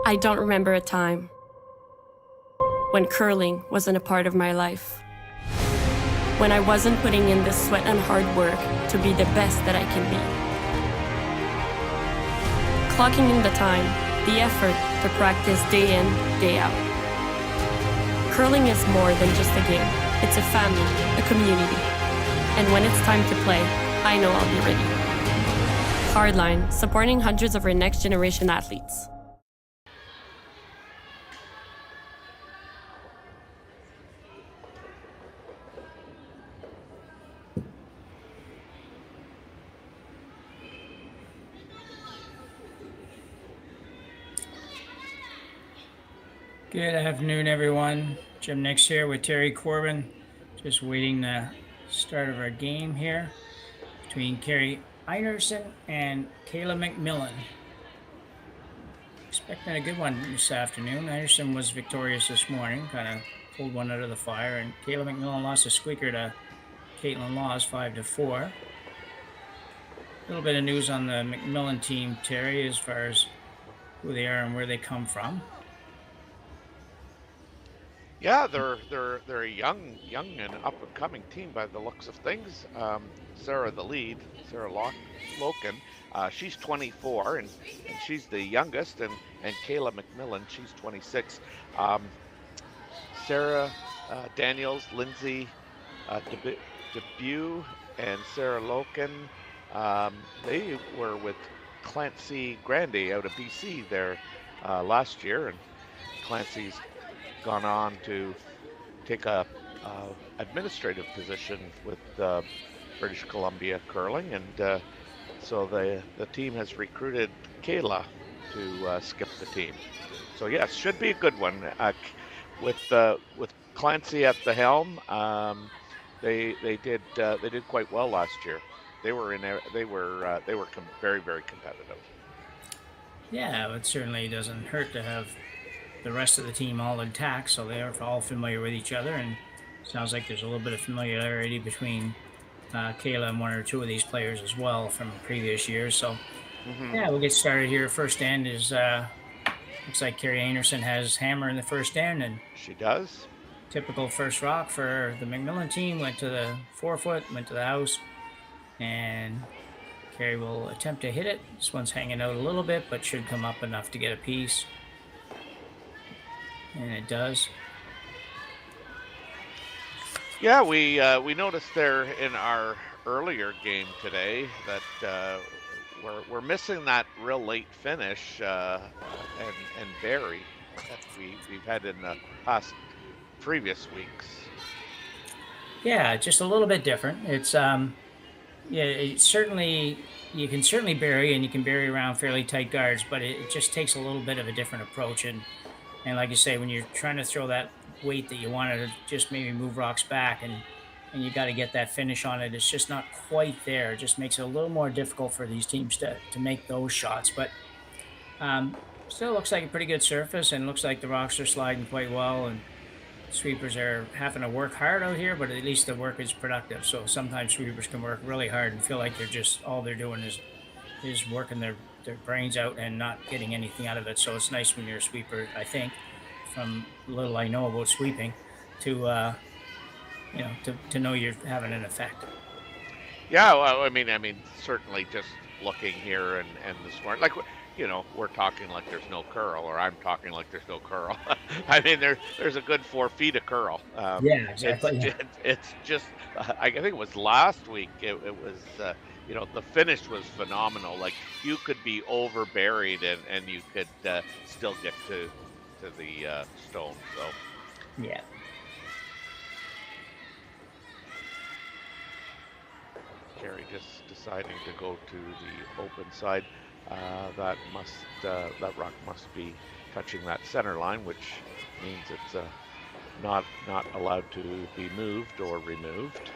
I don't remember a time when curling wasn't a part of my life. When I wasn't putting in the sweat and hard work to be the best that I can be. Clocking in the time, the effort to practice day in, day out. Curling is more than just a game. It's a family, a community. And when it's time to play, I know I'll be ready. Hardline, supporting hundreds of our next generation athletes. Good afternoon, everyone. Jim Nix here with Terry Corbin. Just waiting the start of our game here between Kerri Einarson and Kayla MacMillan. Expecting a good one this afternoon. Einarson was victorious this morning, kind of pulled one out of the fire, and Kayla MacMillan lost a squeaker to Caitlin Laws 5-4. A little bit of news on the MacMillan team, Terry, as far as who they are and where they come from. Yeah, they're a young and up and coming team by the looks of things. Sarah, the lead, Sarah Loken, she's 24 and she's the youngest, and Kayla MacMillan, she's 26. Sarah Daniels, Lindsay Debut, and Sarah Loken, they were with Clancy Grandy out of BC there last year, and Clancy's gone on to take a administrative position with British Columbia Curling, and so the team has recruited Kayla to skip the team. So yes, should be a good one. With Clancy at the helm, they did quite well last year. They were very, very competitive. Yeah, it certainly doesn't hurt to have the rest of the team all intact, so they are all familiar with each other, and sounds like there's a little bit of familiarity between Kayla and one or two of these players as well from previous years. So yeah, we'll get started here. First end is looks like Kerri Einarson has hammer in the first end, and she does. Typical first rock for the MacMillan team. Went to the forefoot, went to the house, and Kerri will attempt to hit it. This one's hanging out a little bit, but should come up enough to get a piece. And it does. Yeah, we noticed there in our earlier game today that we're missing that real late finish and bury that we've had in the past previous weeks. Yeah, just a little bit different. It's yeah, it certainly, you can certainly bury, and you can bury around fairly tight guards, but it just takes a little bit of a different approach. And like you say, when you're trying to throw that weight that you want to just maybe move rocks back, and you got to get that finish on it, it's just not quite there. It just makes it a little more difficult for these teams to make those shots. But still looks like a pretty good surface, and looks like the rocks are sliding quite well, and sweepers are having to work hard out here, but at least the work is productive. So sometimes sweepers can work really hard and feel like they're just, all they're doing is working their brains out and not getting anything out of it. So it's nice when you're a sweeper, I think, from little I know about sweeping, to to know you're having an effect. Yeah, well, I mean, certainly just looking here and this morning, like, we're talking like there's no curl, or I'm talking like there's no curl. I mean, there's a good 4 feet of curl. Yeah, exactly. It's just, I think it was last week. It was. The finish was phenomenal. Like, you could be over buried and you could still get to the stone. So yeah. Kerri just deciding to go to the open side. That rock must be touching that center line, which means it's not allowed to be moved or removed.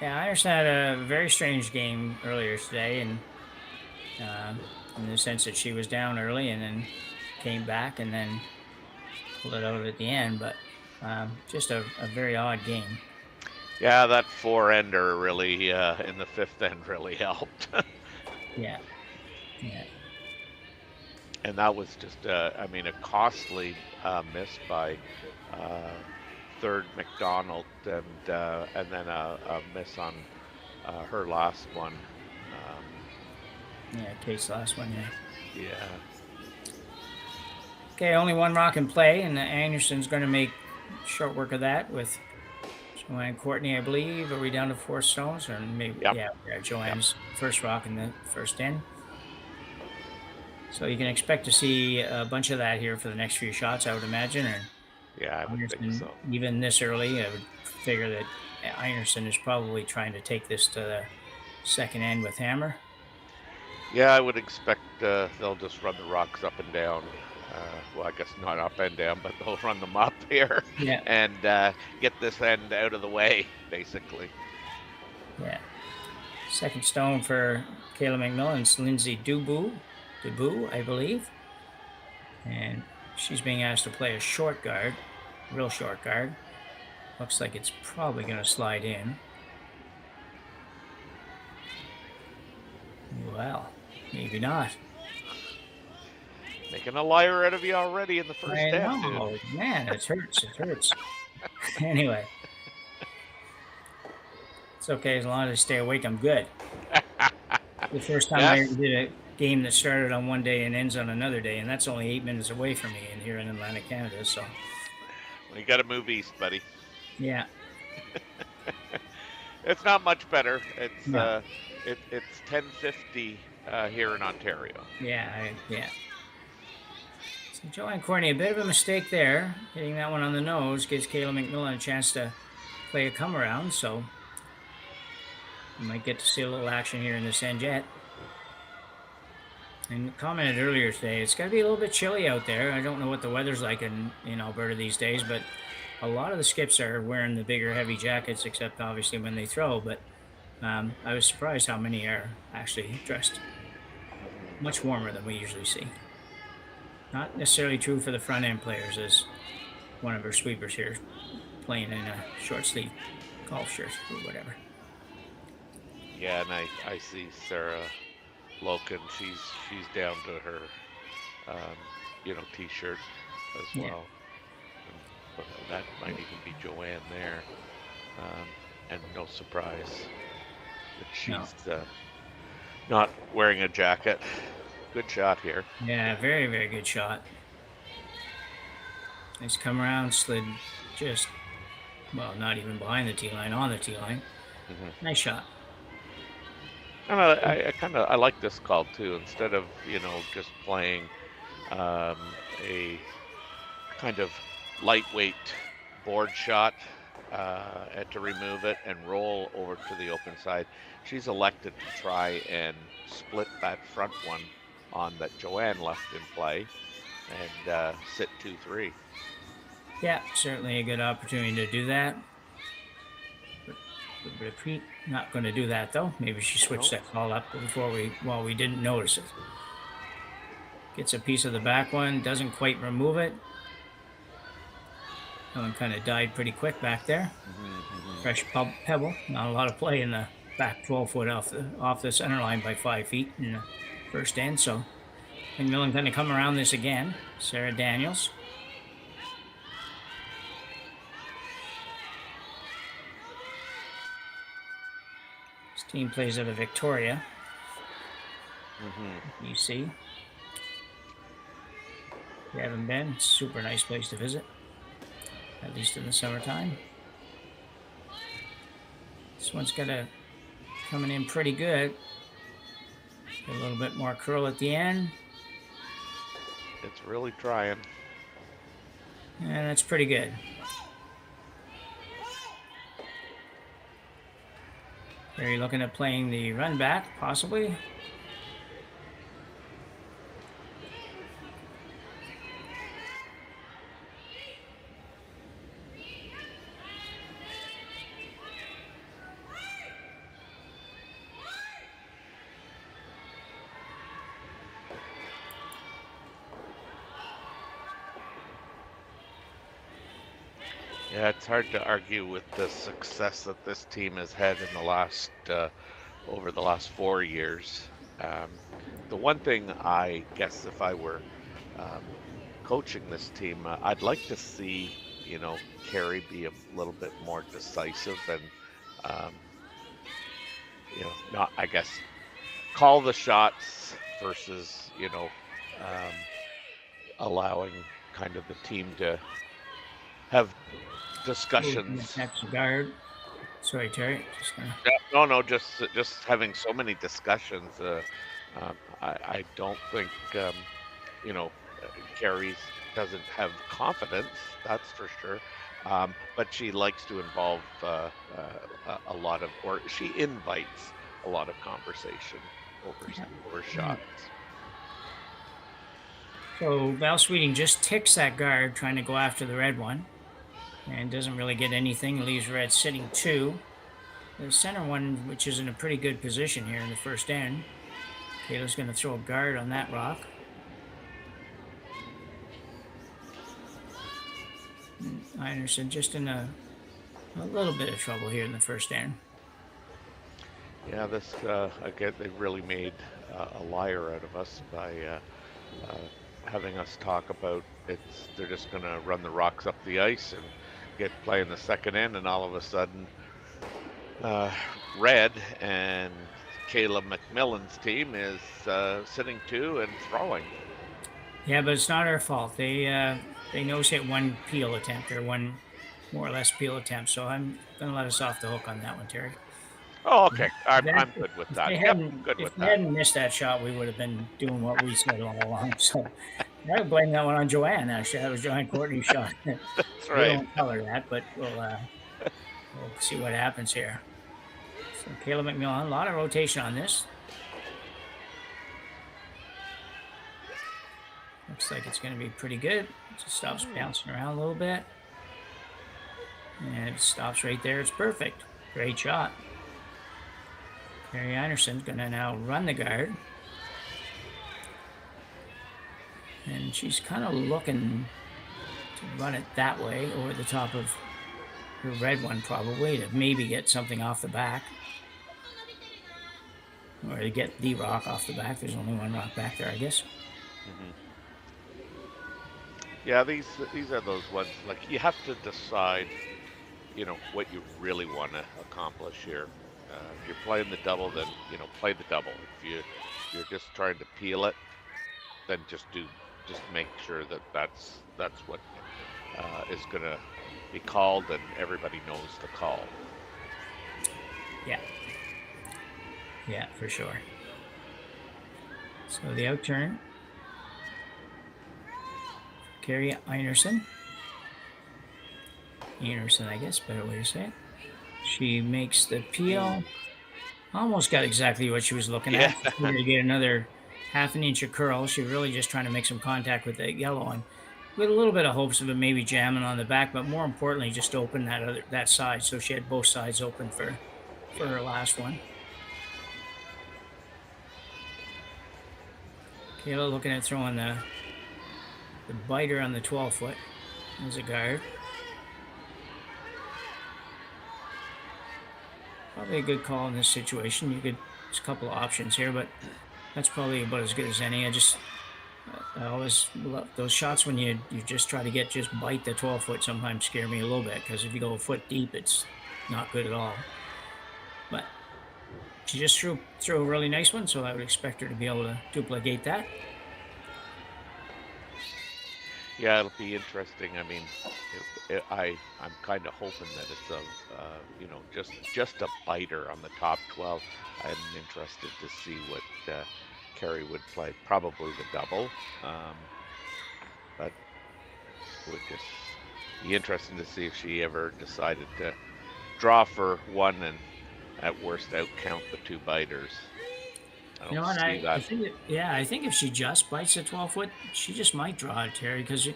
Yeah, I understand a very strange game earlier today, and in the sense that she was down early and then came back and then pulled it out at the end, but just a very odd game. Yeah, that 4-ender really in the 5th end really helped. Yeah. and that was just, I mean, a costly miss by uh, third McDonald, and then a miss on her last one. Yeah, Kate's last one, yeah. Yeah, Okay, only one rock in play, and Anderson's going to make short work of that with Joanne Courtney, I believe. Are we down to 4 stones? Or maybe, yep, yeah, Joanne's yep. first rock in the first end. So you can expect to see a bunch of that here for the next few shots, I would imagine. Or Yeah, I would think Anderson, so. even this early, I would figure that Einarson is probably trying to take this to the second end with hammer. Yeah, I would expect they'll just run the rocks up and down. Well, I guess not up and down, but they'll run them up here Yeah, and get this end out of the way, basically. yeah. Second stone for Kayla MacMillan's Lindsay Dubois, I believe. And she's being asked to play a short guard, real short guard. Looks like it's probably going to slide in. Well, maybe not. Making a liar out of you already in the first I end, know, dude. man, it hurts. It hurts. Anyway, it's okay as long as I stay awake. I'm good. The first time I Yes. ever did a game that started on one day and ends on another day, and that's only 8 minutes away from me and here in Atlantic, Canada. So, Well, you got to move east, buddy. yeah, It's not much better. It's no, it's 10:50 here in Ontario. yeah, yeah. So Joanne Courtney, a bit of a mistake there. Hitting that one on the nose gives Kayla MacMillan a chance to play a come around. So you might get to see a little action here in this end yet. And commented earlier today, it's got to be a little bit chilly out there. I don't know what the weather's like in Alberta these days, but a lot of the skips are wearing the bigger, heavy jackets, except obviously when they throw. But I was surprised how many are actually dressed much warmer than we usually see. Not necessarily true for the front end players, as one of our sweepers here playing in a short sleeve golf shirt or whatever. Yeah, and I see Sarah Loken. She's down to her t-shirt as Yeah, well. But that might even be Joanne there. And no surprise that no, she's not wearing a jacket. Good shot here. yeah, very, very good shot. Nice come around, slid just, well, not even behind the tee line, on the tee line. Hmm. Nice shot. And I like this call too. Instead of just playing um, a kind of lightweight board shot and to remove it and roll over to the open side, she's elected to try and split that front one on that Joanne left in play and sit 2-3. Yeah, certainly a good opportunity to do that. But Prix not going to do that though. Maybe she switched Nope. that call up while we didn't notice it. Gets a piece of the back one, doesn't quite remove it. That one kind of died pretty quick back there. Hmm. Fresh pebble, not a lot of play in the back 12 foot off the center line by 5 feet in the first end. So MacMillan going to come around this again. Sarah Daniels. This team plays out of Victoria, Hmm. BC. If you haven't been, super nice place to visit, at least in the summertime. This one's got a coming in pretty good. A little bit more curl at the end, It's really trying. and that's pretty good. Are you looking at playing the run back, possibly? Yeah, it's hard to argue with the success that this team has had in the last over the last 4 years. Um, the one thing I guess if I were um, coaching this team, I'd like to see, Kerri be a little bit more decisive and, um, not, I guess, call the shots versus, um, allowing kind of the team to have discussions. That's the guard. Sorry, Terry. Just gonna... Yeah, no, no, just having so many discussions. I don't think you know Kerri's doesn't have confidence. That's for sure. But she likes to involve a lot of, or she invites a lot of conversation over shots. So Val Sweeting just ticks that guard trying to go after the red one and doesn't really get anything. Leaves red sitting 2. The center one, which is in a pretty good position here in the first end. Kayla's going to throw a guard on that rock. Einarson just in a little bit of trouble here in the first end. Yeah, this again, they really made a liar out of us by having us talk about they're just going to run the rocks up the ice and get play in the second end, and all of a sudden, red and Kayla MacMillan's team is sitting 2 and throwing. Yeah, but it's not our fault. They nose hit one peel attempt, or one more or less peel attempt. So I'm going to let us off the hook on that one, Terry. Oh, okay. I'm good with that. If we hadn't missed that shot, we would have been doing what we said all along. So I would blame that one on Joanne. Actually, that was Joanne Courtney's shot. That's We right. don't tell her that, but we'll see what happens here. So Kayla MacMillan, a lot of rotation on this. Looks like it's going to be pretty good. It just stops bouncing around a little bit. And it stops right there. It's perfect. Great shot. Kerri Einarson's going to now run the guard. And she's kind of looking to run it that way over the top of her red one, probably, to maybe get something off the back. Or to get the rock off the back. There's only one rock back there, I guess. Mm-hmm. Yeah, these are those ones, like, you have to decide, what you really want to accomplish here. If you're playing the double, then, play the double. If you're just trying to peel it, then just make sure that that's what is going to be called, and everybody knows the call. Yeah. Yeah, for sure. So the outturn. Kerri Einarson. Einarson, I guess, better way to say it. She makes the peel. Almost got exactly what she was looking at. To get another half an inch of curl. She was really just trying to make some contact with that yellow one, with a little bit of hopes of it maybe jamming on the back, but more importantly, just open that side. So she had both sides open for her last one. Kayla looking at throwing the biter on the 12-foot as a guard. Probably a good call in this situation. There's a couple of options here, but that's probably about as good as any. I always love those shots when you just try to just bite the 12-foot. Sometimes scare me a little bit, because if you go a foot deep, it's not good at all. But she just threw a really nice one, so I would expect her to be able to duplicate that. Yeah, it'll be interesting. I mean, I'm kind of hoping that it's just a biter on the top 12. I'm interested to see what Kerri would play. Probably the double, but it would just be interesting to see if she ever decided to draw for one and at worst out count the 2 biters. I think if she just bites the 12-foot, she just might draw it, Terry, because the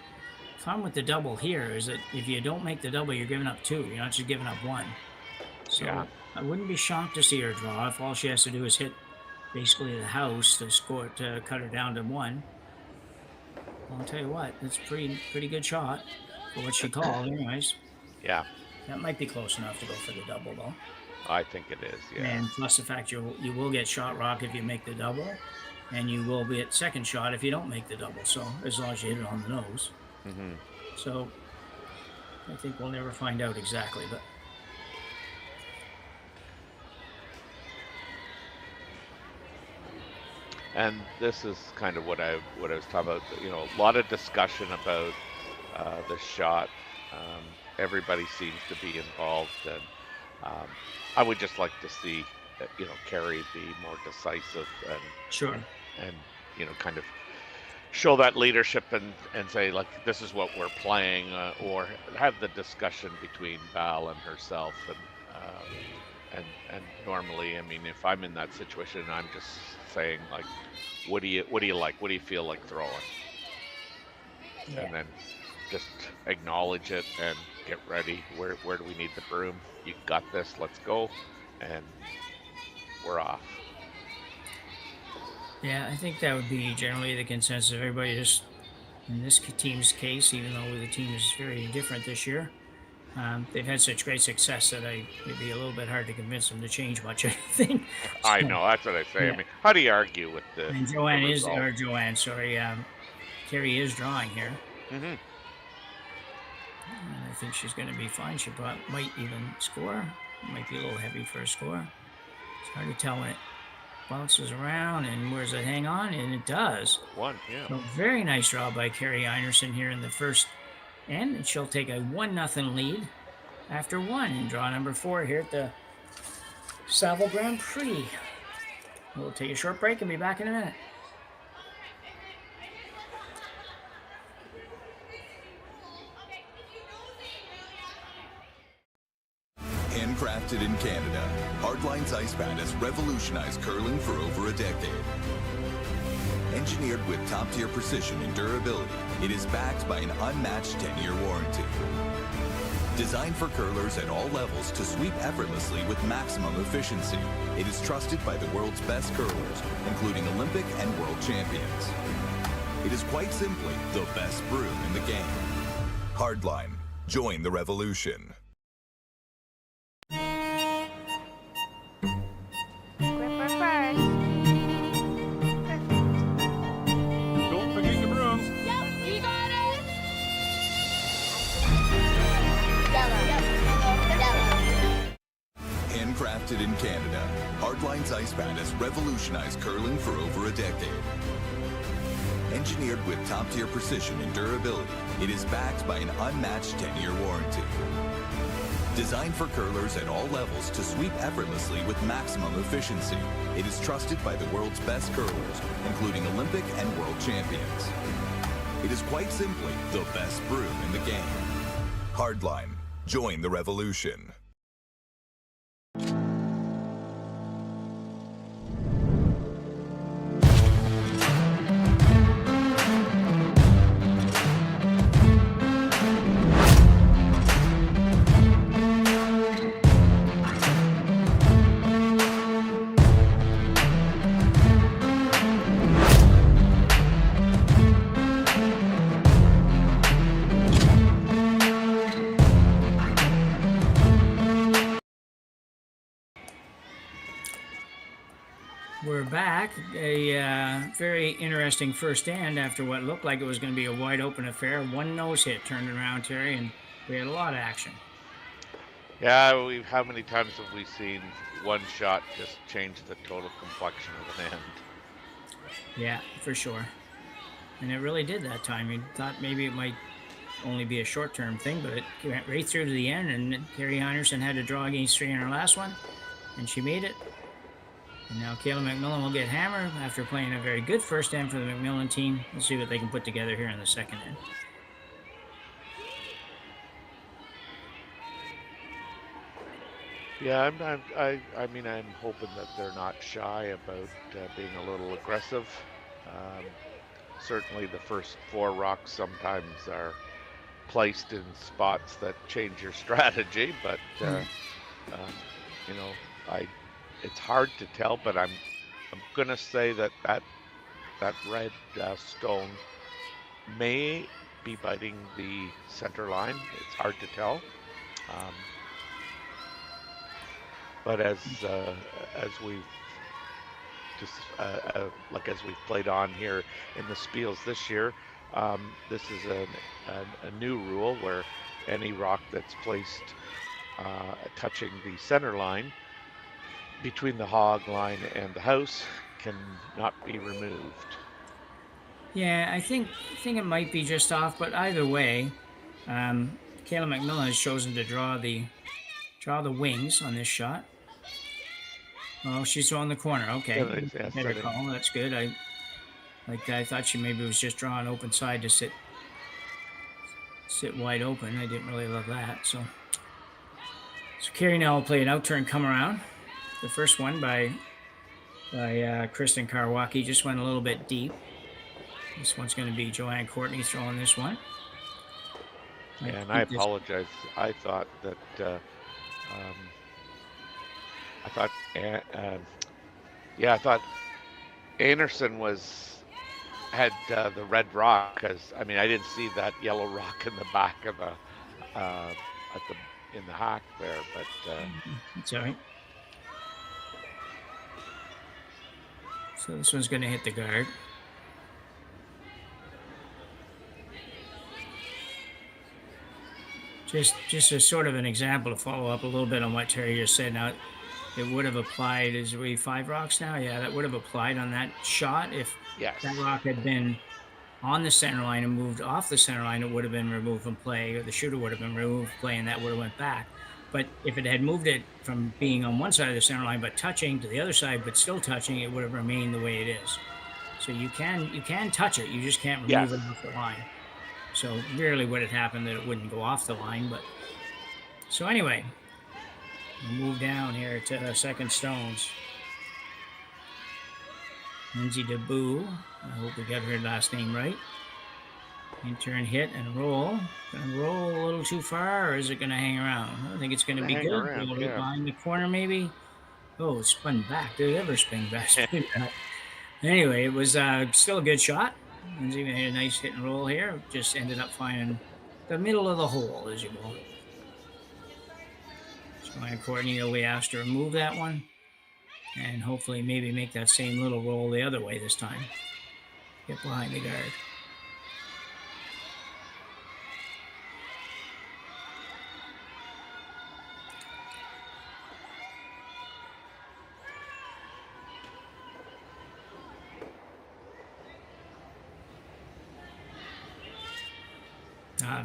problem with the double here is that if you don't make the double, you're giving up 2. You're not just giving up 1. So yeah. I wouldn't be shocked to see her draw if all she has to do is hit basically the house to cut her down to 1. I'll tell you what, that's pretty good shot for what she called, anyways. Yeah. That might be close enough to go for the double, though. I think it is. Yeah. And plus the fact you will get shot rock if you make the double, and you will be at second shot if you don't make the double. So as long as you hit it on the nose. Hmm. So I think we'll never find out exactly, but. And this is kind of what I was talking about. You know, a lot of discussion about the shot. Everybody seems to be involved, and I would just like to see, Kerri be more decisive Sure. and kind of show that leadership and say, like, this is what we're playing, or have the discussion between Val and herself, and normally, I mean, if I'm in that situation, I'm just saying, like, what do you like? What do you feel like throwing? Yeah. And then just acknowledge it and get ready. Where do we need the broom? You got this. Let's go, and we're off. Yeah, I think that would be generally the consensus of everybody. Just in this team's case, even though the team is very different this year, they've had such great success that it'd be a little bit hard to convince them to change much. I think. I So, know, that's what I say. yeah. I mean, how do you argue with the And result? Kerri is drawing here. Hmm. And I think she's going to be fine. She might even score. Might be a little heavy for a score. It's hard to tell when it bounces around and where's it hang on, and it does. One, yeah. So very nice draw by Kerri Einarson here in the first end, and she'll take a 1-0 lead after one in draw number 4 here at the Saville Grand Prix. We'll take a short break and be back in a minute. Handcrafted in Canada, Hardline's ice pad has revolutionized curling for over a decade. Engineered with top-tier precision and durability, it is backed by an unmatched 10-year warranty. Designed for curlers at all levels to sweep effortlessly with maximum efficiency, it is trusted by the world's best curlers, including Olympic and world champions. It is quite simply the best broom in the game. Hardline. Join the revolution. Gripper first. Don't forget your brooms. Yep, you got it. Yellow. Handcrafted in Canada, Hardline's ice pad has revolutionized curling for over a decade. Engineered with top-tier precision and durability, it is backed by an unmatched 10-year warranty. Designed for curlers at all levels to sweep effortlessly with maximum efficiency, it is trusted by the world's best curlers, including Olympic and world champions. It is quite simply the best broom in the game. Hardline. Join the revolution. We're back. A very interesting first end after what looked like it was going to be a wide open affair. One nose hit turned around, Terry, and we had a lot of action. Yeah, how many times have we seen one shot just change the total complexion of an end? Yeah, for sure. And it really did that time. You thought maybe it might only be a short-term thing, but it went right through to the end, and Kerri Einarson had to draw against 3 in her last one, and she made it. And now Kayla MacMillan will get hammered after playing a very good first end for the MacMillan team. We'll see what they can put together here in the second end. Yeah, I'm hoping that they're not shy about being a little aggressive. Certainly the first 4 rocks sometimes are placed in spots that change your strategy, but it's hard to tell, but I'm gonna say that red stone may be biting the center line. It's hard to tell. But as we've just like as we've played on here in the spiels this year, this is a new rule where any rock that's placed touching the center line between the hog line and the house cannot be removed. Yeah, I think it might be just off, but either way, Kayla MacMillan has chosen to draw the wings on this shot. Oh, she's on the corner. Okay, Yeah, better call. That's good. I thought she maybe was just drawing open side to sit wide open. I didn't really love that. So Kerri now will play an out turn come around. The first one by Kristen Karwacki just went a little bit deep. This one's going to be Joanne Courtney throwing this one. And I apologize. I thought that I thought Einarson had the red rock, because I mean I didn't see that yellow rock in the back of the in the hack there, but it's all right. So this one's going to hit the guard. Just a sort of an example to follow up a little bit on what Terry just said. Now, it would have applied, is we 5 rocks now? Yeah, that would have applied on that shot. If yes, that rock had been on the center line and moved off the center line, it would have been removed from play, or the shooter would have been removed from play, and that would have went back. But if it had moved it from being on one side of the center line but touching to the other side but still touching, it would have remained the way it is. So you can touch it, you just can't remove it off the line. So rarely would it happen that it wouldn't go off the line. But so anyway, we'll move down here to the second stones. Lindsay DeBoo, I hope we got her last name right. In turn, hit and roll. Gonna roll a little too far, or is it gonna hang around? I think it's gonna be good. Around, yeah. Behind the corner, maybe. Oh, it spun back. Did it ever spin back? Anyway, it was still a good shot. Lindsay made a nice hit and roll here. Just ended up finding the middle of the hole, as you will. So Courtney, we asked her to move that one, and hopefully maybe make that same little roll the other way this time. Get behind the guard.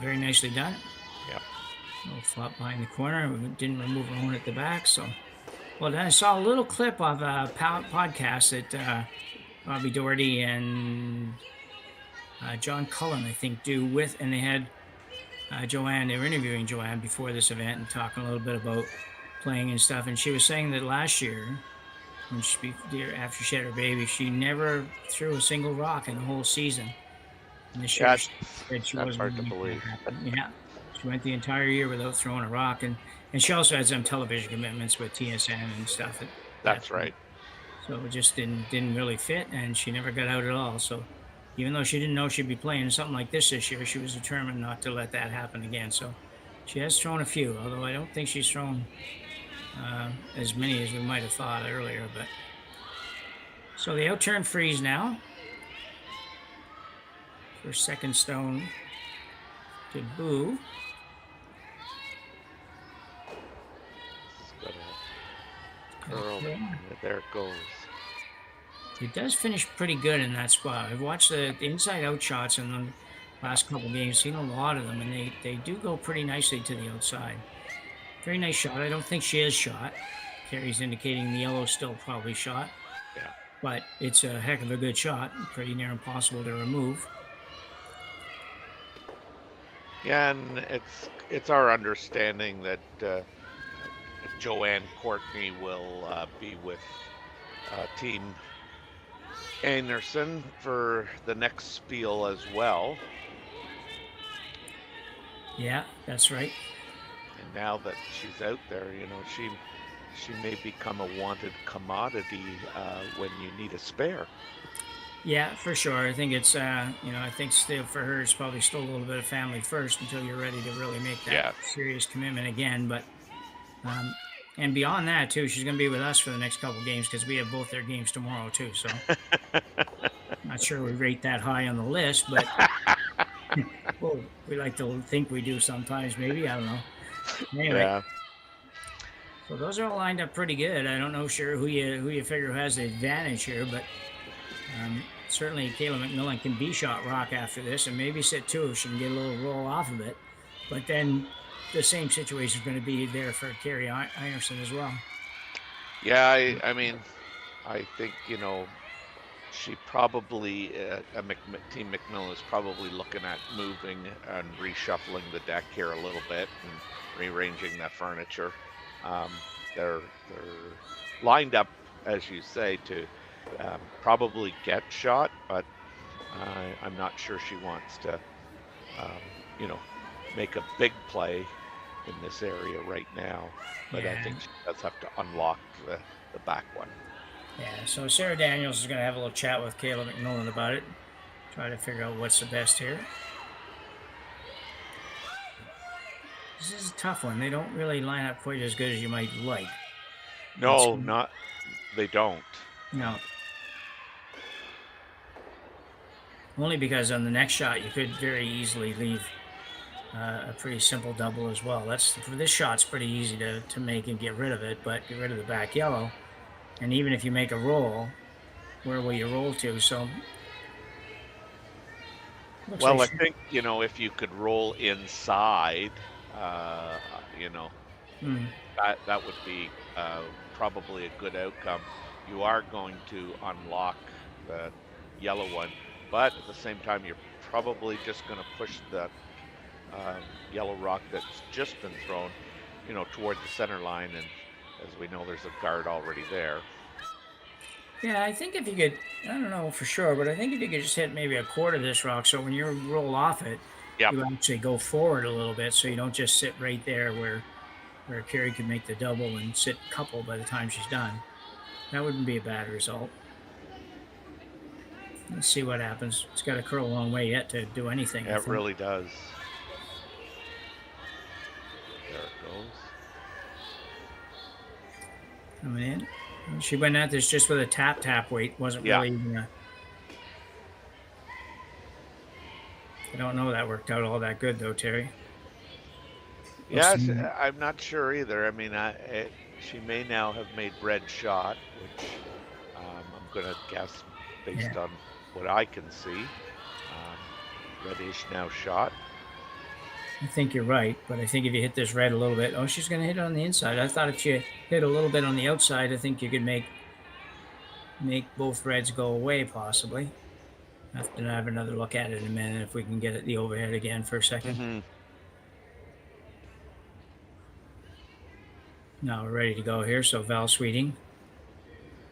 Very nicely done. Yep. Little flop behind the corner. We didn't remove our own at the back. So, well, then I saw a little clip of a podcast that Bobby Doherty and John Cullen, I think, do with, and they had Joanne. They were interviewing Joanne before this event and talking a little bit about playing and stuff. And she was saying that last year, after she had her baby, she never threw a single rock in the whole season. And this year, that's hard to believe. Yeah, she went the entire year without throwing a rock, and she also had some television commitments with TSN and stuff. That's right. So it just didn't really fit, and she never got out at all. So even though she didn't know she'd be playing something like this year, she was determined not to let that happen again. So she has thrown a few, although I don't think she's thrown as many as we might have thought earlier. But so the outturn freeze now. For second stone to Boo. Curl. There it goes. It does finish pretty good in that spot. I've watched the inside out shots in the last couple games, seen a lot of them, and they do go pretty nicely to the outside. Very nice shot. I don't think she is shot. Kerri's indicating the yellow's still probably shot. Yeah. But it's a heck of a good shot. Pretty near impossible to remove. Yeah, and it's our understanding that Joanne Courtney will be with Team Einarson for the next spiel as well. Yeah, that's right. And now that she's out there, she may become a wanted commodity when you need a spare. Yeah, for sure. I think it's, I think still for her, it's probably still a little bit of family first until you're ready to really make that serious commitment again. But And beyond that, too, she's going to be with us for the next couple games because we have both their games tomorrow, too. So, not sure we rate that high on the list, but well, we like to think we do sometimes, maybe. I don't know. Anyway, Yeah. so those are all lined up pretty good. I don't know sure who you figure has the advantage here, but certainly Kayla MacMillan can be shot rock after this and maybe sit two if she can get a little roll off of it. But then the same situation is going to be there for Kerri Einarson as well. Yeah, I mean, I think, she probably, Team MacMillan is probably looking at moving and reshuffling the deck here a little bit and rearranging that furniture. They're lined up, as you say, to probably get shot, but I'm not sure she wants to, make a big play in this area right now. But I think she does have to unlock the back one. Yeah, so Sarah Daniels is going to have a little chat with Kayla MacMillan about it. Try to figure out what's the best here. This is a tough one. They don't really line up quite as good as you might like. No, they don't. No. Only because on the next shot you could very easily leave a pretty simple double as well. This shot's pretty easy to make and get rid of it, but get rid of the back yellow. And even if you make a roll, where will you roll to? So, well, I think if you could roll inside, that would be probably a good outcome. You are going to unlock the yellow one, but at the same time, you're probably just going to push that yellow rock that's just been thrown, toward the center line, and as we know, there's a guard already there. Yeah, I think if you could, I don't know for sure, but I think if you could just hit maybe a quarter of this rock, so when you roll off it, you actually go forward a little bit, so you don't just sit right there where Kerri could make the double and sit couple by the time she's done. That wouldn't be a bad result. Let's see what happens. It's got to curl a long way yet to do anything. It really does. There it goes. Coming in. She went at this just with a tap weight. Wasn't really even a... I don't know that worked out all that good, though, Terry. Yes, I'm not sure either. I mean, she may now have made red shot, which I'm going to guess based on what I can see. Reddish now shot. I think you're right, but I think if you hit this red a little bit, she's going to hit it on the inside. I thought if you hit a little bit on the outside, I think you could make both reds go away, possibly. I have to have another look at it in a minute if we can get the overhead again for a second. Mm-hmm. Now we're ready to go here, so Val Sweeting.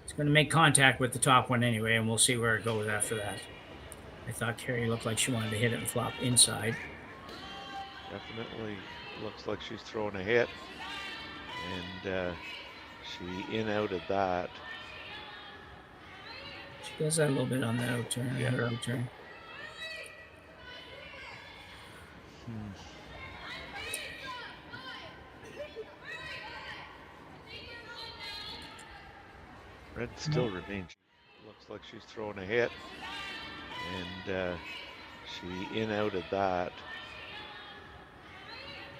It's going to make contact with the top one anyway, and we'll see where it goes after that. I thought Kerri looked like she wanted to hit it and flop inside. Definitely looks like she's throwing a hit, and she in out of that. She does that a little bit on that out turn, her out turn. Red still remains. Looks like she's throwing a hit, and she in out of that.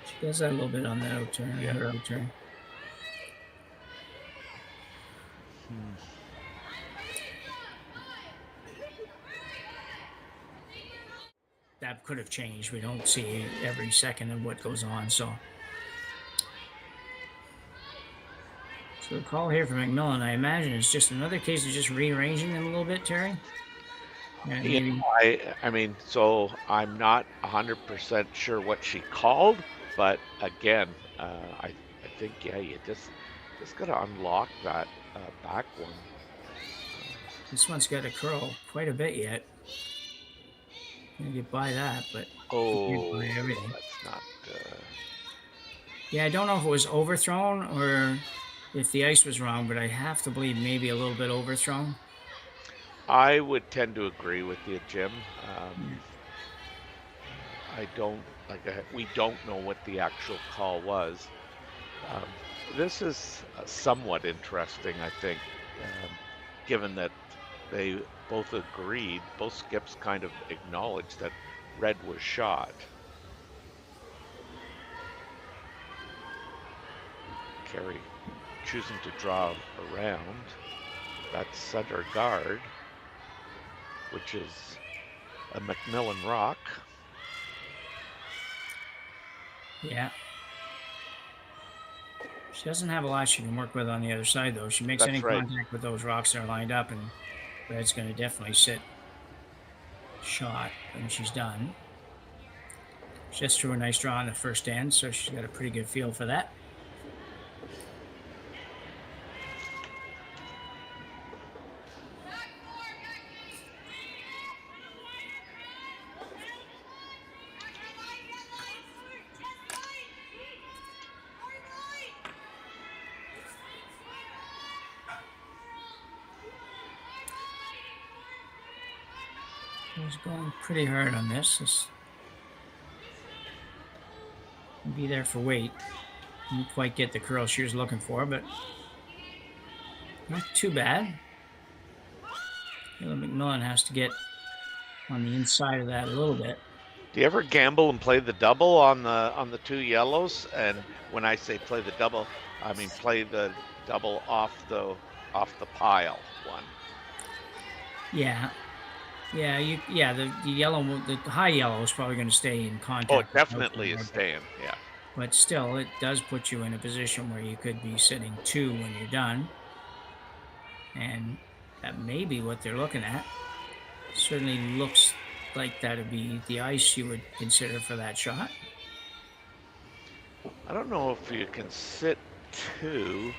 She does that a little bit on that out turn, her out turn. That could have changed. We don't see every second of what goes on, so the call here from MacMillan, I imagine, is just another case of just rearranging them a little bit, Terry. I mean, so I'm not 100% sure what she called, but again, I think you just got to unlock that back one. This one's got to curl quite a bit yet. Gonna get by that, but everything. That's not. Yeah, I don't know if it was overthrown or if the ice was wrong, but I have to believe maybe a little bit overthrown. I would tend to agree with you, Jim. We don't know what the actual call was. this is somewhat interesting, I think, given that they both agreed, both skips kind of acknowledged that red was shot. Kerri choosing to draw around. That's center guard, which is a MacMillan rock. Yeah. She doesn't have a lot she can work with on the other side, though. She makes That's any right. contact with those rocks that are lined up, and red's going to definitely sit shot when she's done. She just threw a nice draw on the first end, so she's got a pretty good feel for that. She's going pretty hard on this. This will be there for weight. Didn't quite get the curl she was looking for, but not too bad. Kayla MacMillan has to get on the inside of that a little bit. Do you ever gamble and play the double on the two yellows? And when I say play the double, I mean play the double off the pile one. Yeah. Yeah, the yellow, the high yellow is probably going to stay in contact. Oh, it with definitely most is of the red, staying. Yeah. but still, it does put you in a position where you could be sitting 2 when you're done. And that may be what they're looking at. Certainly looks like that would be the ice you would consider for that shot. I don't know if you can sit 2.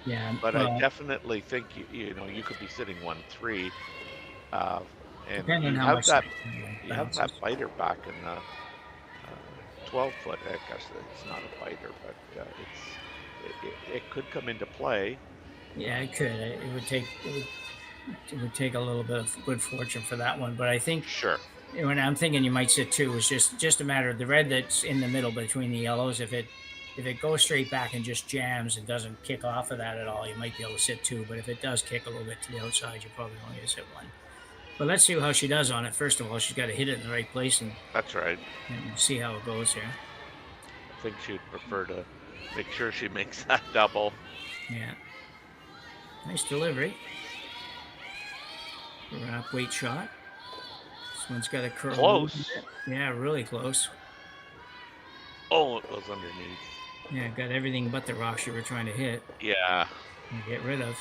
Yeah, But well, I definitely think you could be sitting 1-3, and depending you on how have much that it you have bounces. that biter back in the 12-foot. I guess it's not a biter, but it could come into play. Yeah, it could. It would take a little bit of good fortune for that one. But I think Sure. when I'm thinking you might sit 2, it's just a matter of the red that's in the middle between the yellows. If it goes straight back and just jams and doesn't kick off of that at all, you might be able to sit 2. But if it does kick a little bit to the outside, you're probably only going to sit 1. But let's see how she does on it. First of all, she's got to hit it in the right place and That's right. see how it goes here. I think she'd prefer to make sure she makes that double. Yeah. Nice delivery. Wrap weight shot. This one's got a curl. Close. Yeah, really close. Oh, it goes underneath. Yeah, got everything but the rocks you were trying to hit Yeah, and get rid of.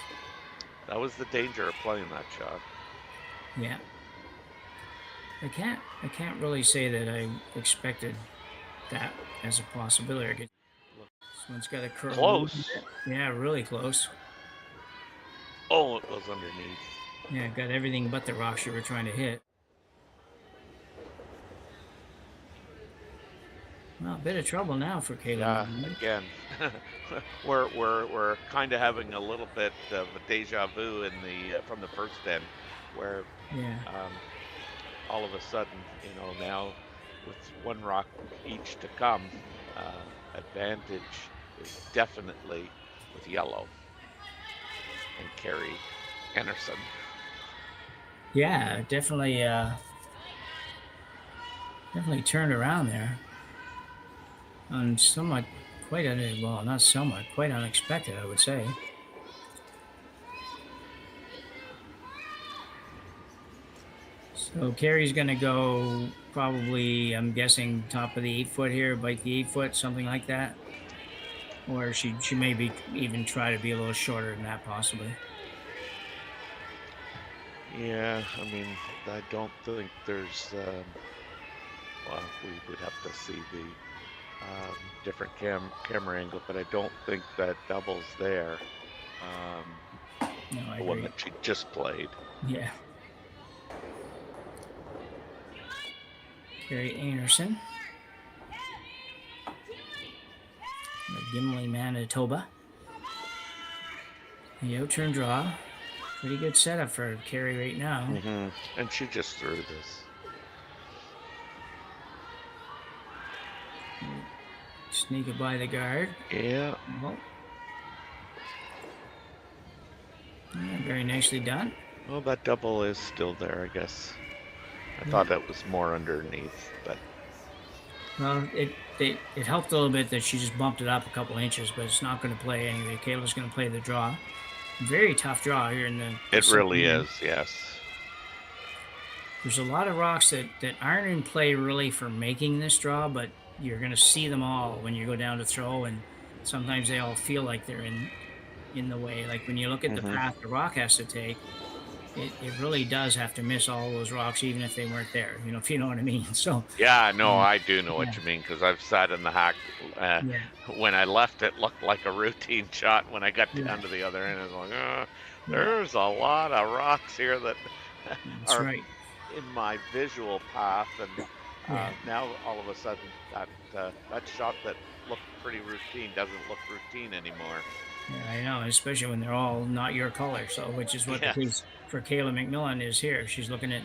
that was the danger of playing that shot. Yeah. I can't really say that I expected that as a possibility. This one's got a curl. Close. Yeah, really close. Oh, it goes underneath. Yeah, got everything but the rocks you were trying to hit. Well, a bit of trouble now for Kayla. Yeah, again, we're kind of having a little bit of a deja vu in the from the first end, where Yeah. all of a sudden, now with 1 rock each to come, advantage is definitely with yellow and Kerri Einarson. Yeah, definitely turned around there. And somewhat quite not somewhat, quite unexpected, I would say. So Kerri's gonna go probably, I'm guessing, top of the 8-foot here, bite the 8-foot, something like that. Or she maybe even try to be a little shorter than that, possibly. Yeah, I mean, I don't think there's. Well, we would have to see the different camera angle, but I don't think that double's there. No, I The one agree. that she just played. Yeah. Kerri Einarson. Gimli, Manitoba. The out-turn draw. Pretty good setup for Kerri right now. And she just threw this. Sneak it by the guard. Yeah. Well, yeah, very nicely done. Well, that double is still there, I guess. I thought that was more underneath, but Well, it helped a little bit that she just bumped it up a couple inches, but it's not going to play anyway. Kayla's going to play the draw. Very tough draw here in the. it really second is, yes. There's a lot of rocks that aren't in play really for making this draw, but you're going to see them all when you go down to throw, and sometimes they all feel like they're in the way. Like when you look at the path the rock has to take, it really does have to miss all those rocks, even if they weren't there. You know, if you know what I mean. So Yeah, no, I do know what you mean, because I've sat in the hack. When I left, it looked like a routine shot. When I got down to the other end, I was like, there's a lot of rocks here that that's are right. in my visual path, and now all of a sudden that shot that looked pretty routine doesn't look routine anymore. Yeah, I know, especially when they're all not your color. So, which is what the case for Kayla MacMillan is here. She's looking at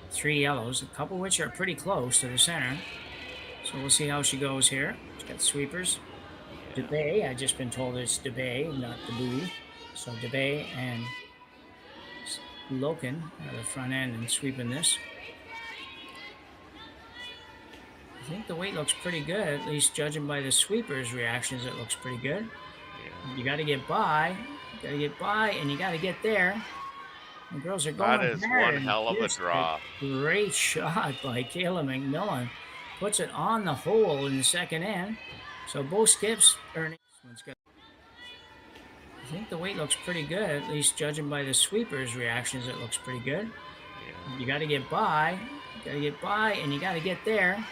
3 yellows, a couple of which are pretty close to the center. So we'll see how she goes here. She's got sweepers. DeBay, I've just been told it's DeBay, not DeBoo. So DeBay and Loken are the front end and sweeping this. I think the weight looks pretty good, at least judging by the sweepers' reactions, it looks pretty good. You got to get by, and you got to get there. The girls are going. That is one hell of a draw. Great shot by Kayla MacMillan. Puts it on the hole in the second end. So both skips earning. I think the weight looks pretty good, at least judging by the sweepers' reactions, it looks pretty good. You got to get by, and you got to get there.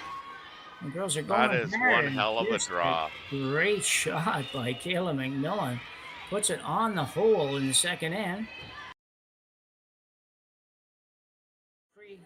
The girls are going. That is one hell of a draw. Great shot by Kayla MacMillan. Puts it on the hole in the second end. Prix.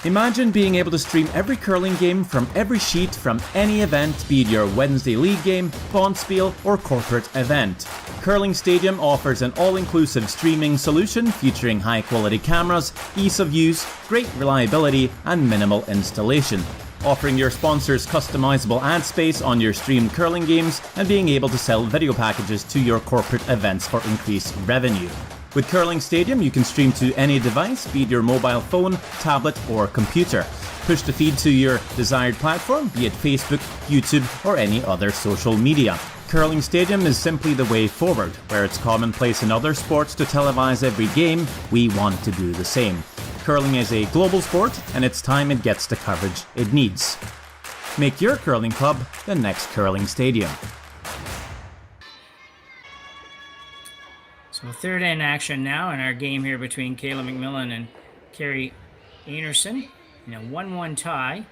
Imagine being able to stream every curling game from every sheet from any event, be it your Wednesday league game, bonspiel, or corporate event. Curling Stadium offers an all-inclusive streaming solution featuring high-quality cameras, ease of use, great reliability, and minimal installation. Offering your sponsors customizable ad space on your streamed curling games and being able to sell video packages to your corporate events for increased revenue. With Curling Stadium, you can stream to any device, be it your mobile phone, tablet, or computer. Push the feed to your desired platform, be it Facebook, YouTube, or any other social media. Curling Stadium is simply the way forward. Where it's commonplace in other sports to televise every game, we want to do the same. Curling is a global sport, and it's time it gets the coverage it needs. Make your curling club the next Curling Stadium. So third end action now in our game here between Kayla MacMillan and Kerri Einarson in a 1-1 tie,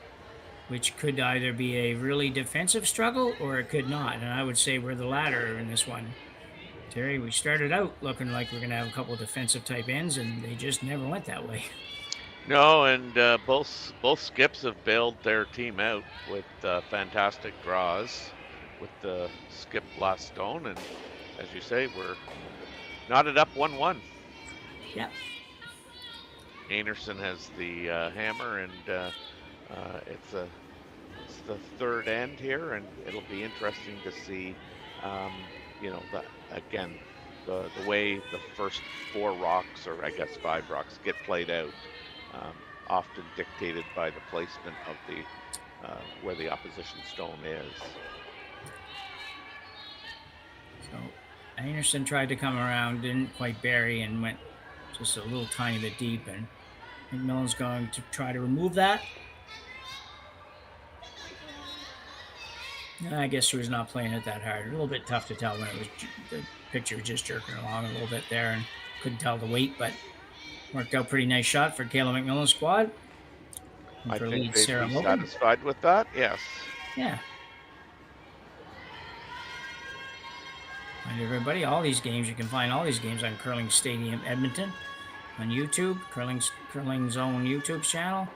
which could either be a really defensive struggle or it could not. And I would say we're the latter in this one. Terry, we started out looking like we're going to have a couple of defensive type ends, and they just never went that way. No, and both skips have bailed their team out with fantastic draws with the skip last stone, and as you say, we're knotted up 1-1. Yeah. Einarson has the hammer, and it's the third end here, and it'll be interesting to see, the way the first 4 rocks, or I guess 5 rocks, get played out. Often dictated by the placement of the where the opposition stone is. So Einarson tried to come around, didn't quite bury, and went just a little tiny bit deep, and McMillan's going to try to remove that. I guess she was not playing it that hard. A little bit tough to tell when it was the picture was just jerking along a little bit there, and couldn't tell the weight, but worked out pretty nice shot for Kayla MacMillan's squad. And I for think lead they'd Sarah be Logan. satisfied with that. Yes. Yeah. And everybody, all these games, you can find all these games on Curling Stadium Edmonton on YouTube, Curling's own YouTube channel,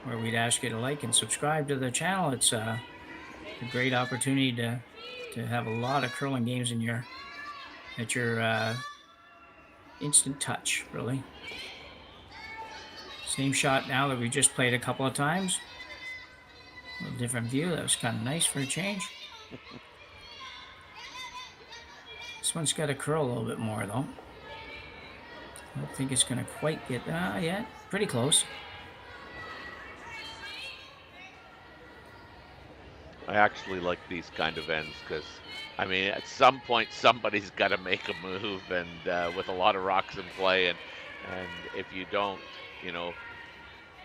where we'd ask you to like and subscribe to the channel. It's a great opportunity to have a lot of curling games in at your instant touch, really. Same shot now that we just played a couple of times. A little different view. That was kind of nice for a change. This one's got to curl a little bit more, though. I don't think it's going to quite get... yeah, pretty close. I actually like these kind of ends because, I mean, at some point somebody's got to make a move, and with a lot of rocks in play, and if you don't, you know,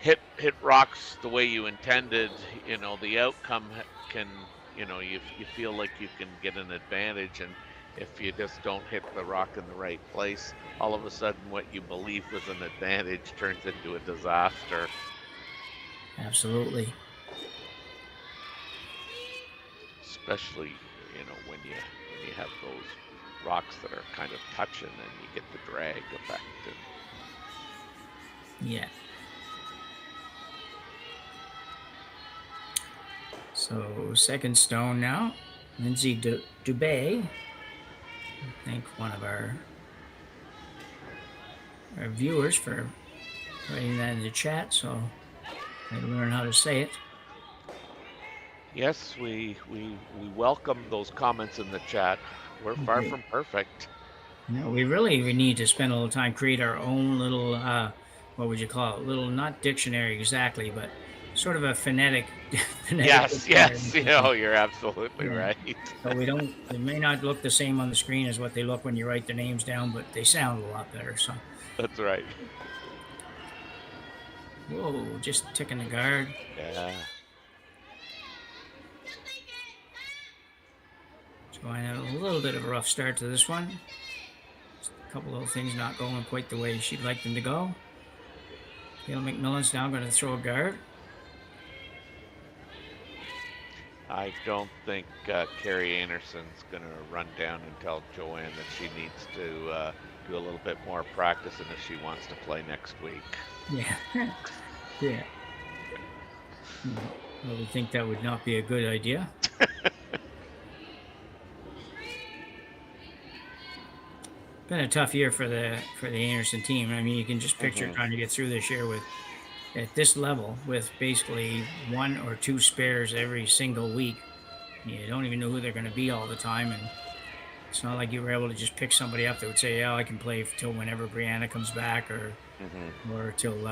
hit rocks the way you intended, you know, the outcome can, you know, you feel like you can get an advantage, and if you just don't hit the rock in the right place, all of a sudden what you believe was an advantage turns into a disaster. Absolutely. Especially, you know, when you have those rocks that are kind of touching, and you get the drag effect. Yeah. So second stone now, Lindsay Dubé. I thank one of our viewers for writing that in the chat, so I learn how to say it. Yes, we welcome those comments in the chat. We're far from perfect. No, we need to spend a little time, create our own little, what would you call it? Little, not dictionary exactly, but sort of a phonetic. Yes, you know, you're absolutely right. So they may not look the same on the screen as what they look when you write their names down, but they sound a lot better. So. That's right. Whoa, just ticking the guard. Yeah. Going at a little bit of a rough start to this one. Just a couple of things not going quite the way she'd like them to go. Kayla MacMillan's now going to throw a guard. I don't think Kerri Einarson's going to run down and tell Joanne that she needs to do a little bit more practice, and if she wants to play next week. Yeah. Yeah. I would think that would not be a good idea. Been a tough year for the Einarson team. I mean, you can just picture trying to get through this year at this level with basically 1 or 2 spares every single week. You don't even know who they're going to be all the time, and it's not like you were able to just pick somebody up that would say, "Yeah, I can play till whenever Brianna comes back, or till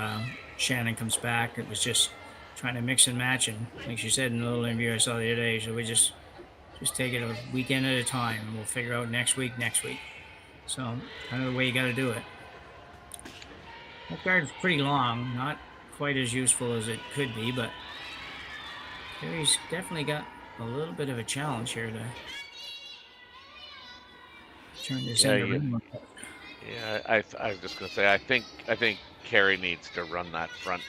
Shannon comes back." It was just trying to mix and match, and like she said in a little interview I saw the other day, so we just take it a weekend at a time, and we'll figure out next week. So, kind of the way you got to do it. That guard's pretty long, not quite as useful as it could be, but Kerri's definitely got a little bit of a challenge here to turn this into ring. Yeah, I was just going to say, I think Kerri needs to run that front,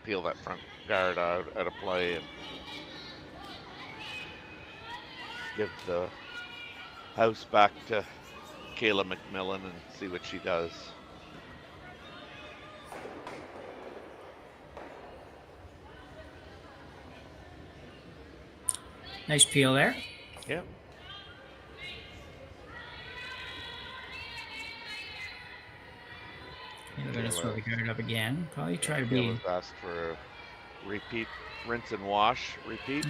peel that front guard out of play, and give the house back to Kayla MacMillan and see what she does. Nice peel there. Yep. We're going to throw the guard up again. Probably try to be. Kayla's asked for a repeat, rinse and wash, repeat.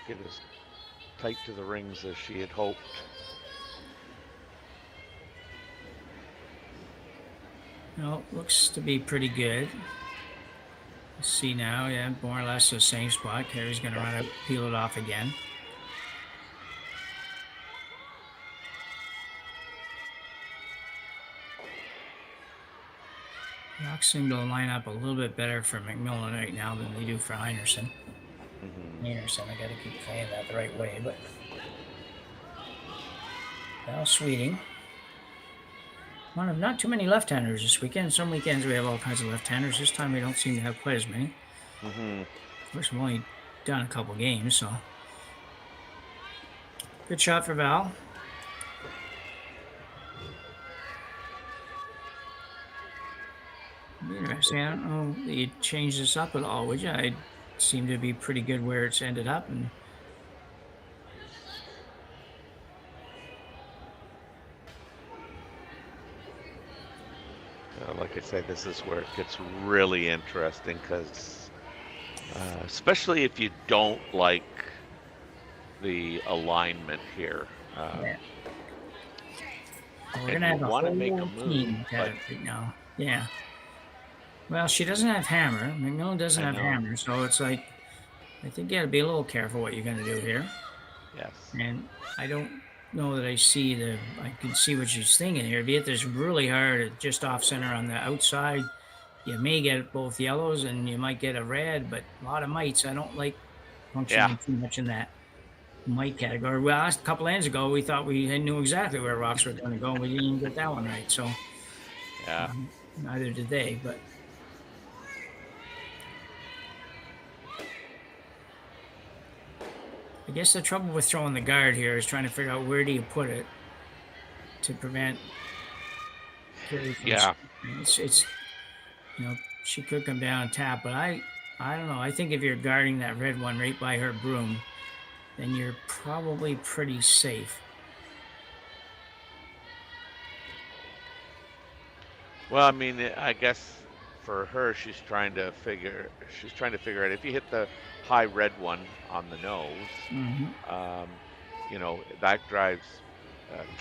get as tight to the rings as she had hoped. No, looks to be pretty good. Let's see now, yeah, more or less the same spot. Kerri's going to run out, peel it off again. Rocks seem to line up a little bit better for MacMillan right now than they do for Einarson. Einarson, I got to keep playing that the right way, but now Sweeting. One of not too many left-handers this weekend. Some weekends we have all kinds of left-handers. This time we don't seem to have quite as many. Of course, we've only done a couple games, so good shot for Val. Interesting. I don't know that you'd change this up at all, would you? I seem to be pretty good where it's ended up, and like I say, this is where it gets really interesting because, especially if you don't like the alignment here. yeah. We're and going to have you a wanna whole make a move, team but- right now. Yeah. Well, she doesn't have hammer. MacMillan doesn't I have know. hammer, so it's like, I think you got to be a little careful what you're going to do here. Yes. And I don't know that I can see what she's thinking here. If you hit this really hard at just off center on the outside, you may get both yellows and you might get a red, but a lot of mites. I don't like functioning too much in that mite category. Well, a couple lands ago, we thought we knew exactly where rocks were going to go, and we didn't even get that one right. So Yeah. neither did they, but I guess the trouble with throwing the guard here is trying to figure out where do you put it to prevent Kerri from Yeah. it's she could come down and tap, but I don't know. I think if you're guarding that red one right by her broom, then you're probably pretty safe. Well, I mean, I guess for her, she's trying to figure out if you hit the high red one on the nose, that drives.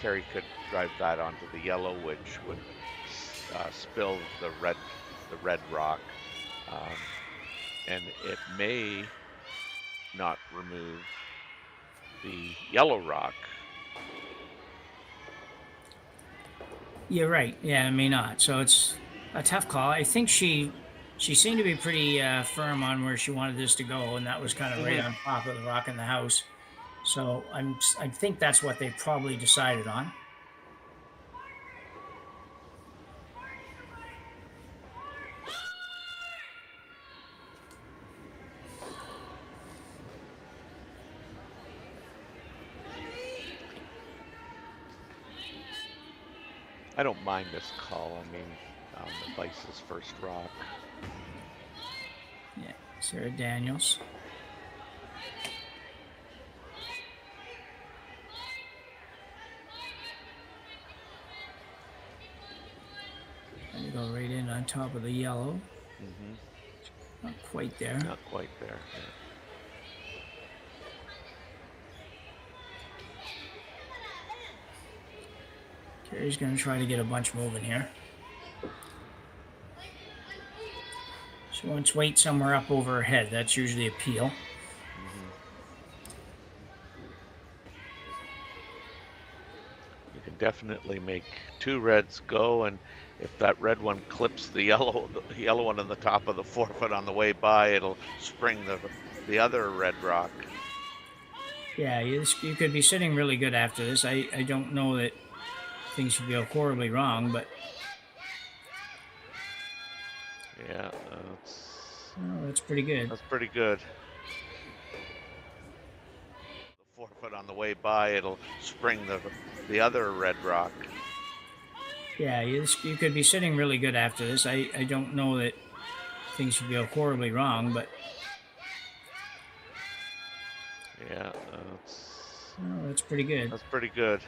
Kerri could drive that onto the yellow, which would spill the red rock, and it may not remove the yellow rock. You're right. Yeah, it may not. So it's a tough call. I think she seemed to be pretty firm on where she wanted this to go, and that was kind of right on top of the rock in the house. So I think that's what they probably decided on. I don't mind this call. I mean, the Vice's first rock. Yeah, Sarah Daniels. And you go right in on top of the yellow. Not quite there. Not quite there. Kerri's going to try to get a bunch moving here. She wants weight somewhere up over her head. That's usually a peel. You can definitely make two reds go, and if that red one clips the yellow one on the top of the 4 foot on the way by, it'll spring the other red rock. Yeah, you could be sitting really good after this. I don't know that things should go horribly wrong, but Yeah, that's pretty good. that's pretty good. The 4 foot on the way by, it'll spring the other red rock. Yeah, you could be sitting really good after this. I don't know that things should go horribly wrong, but Yeah, that's pretty good. that's pretty good.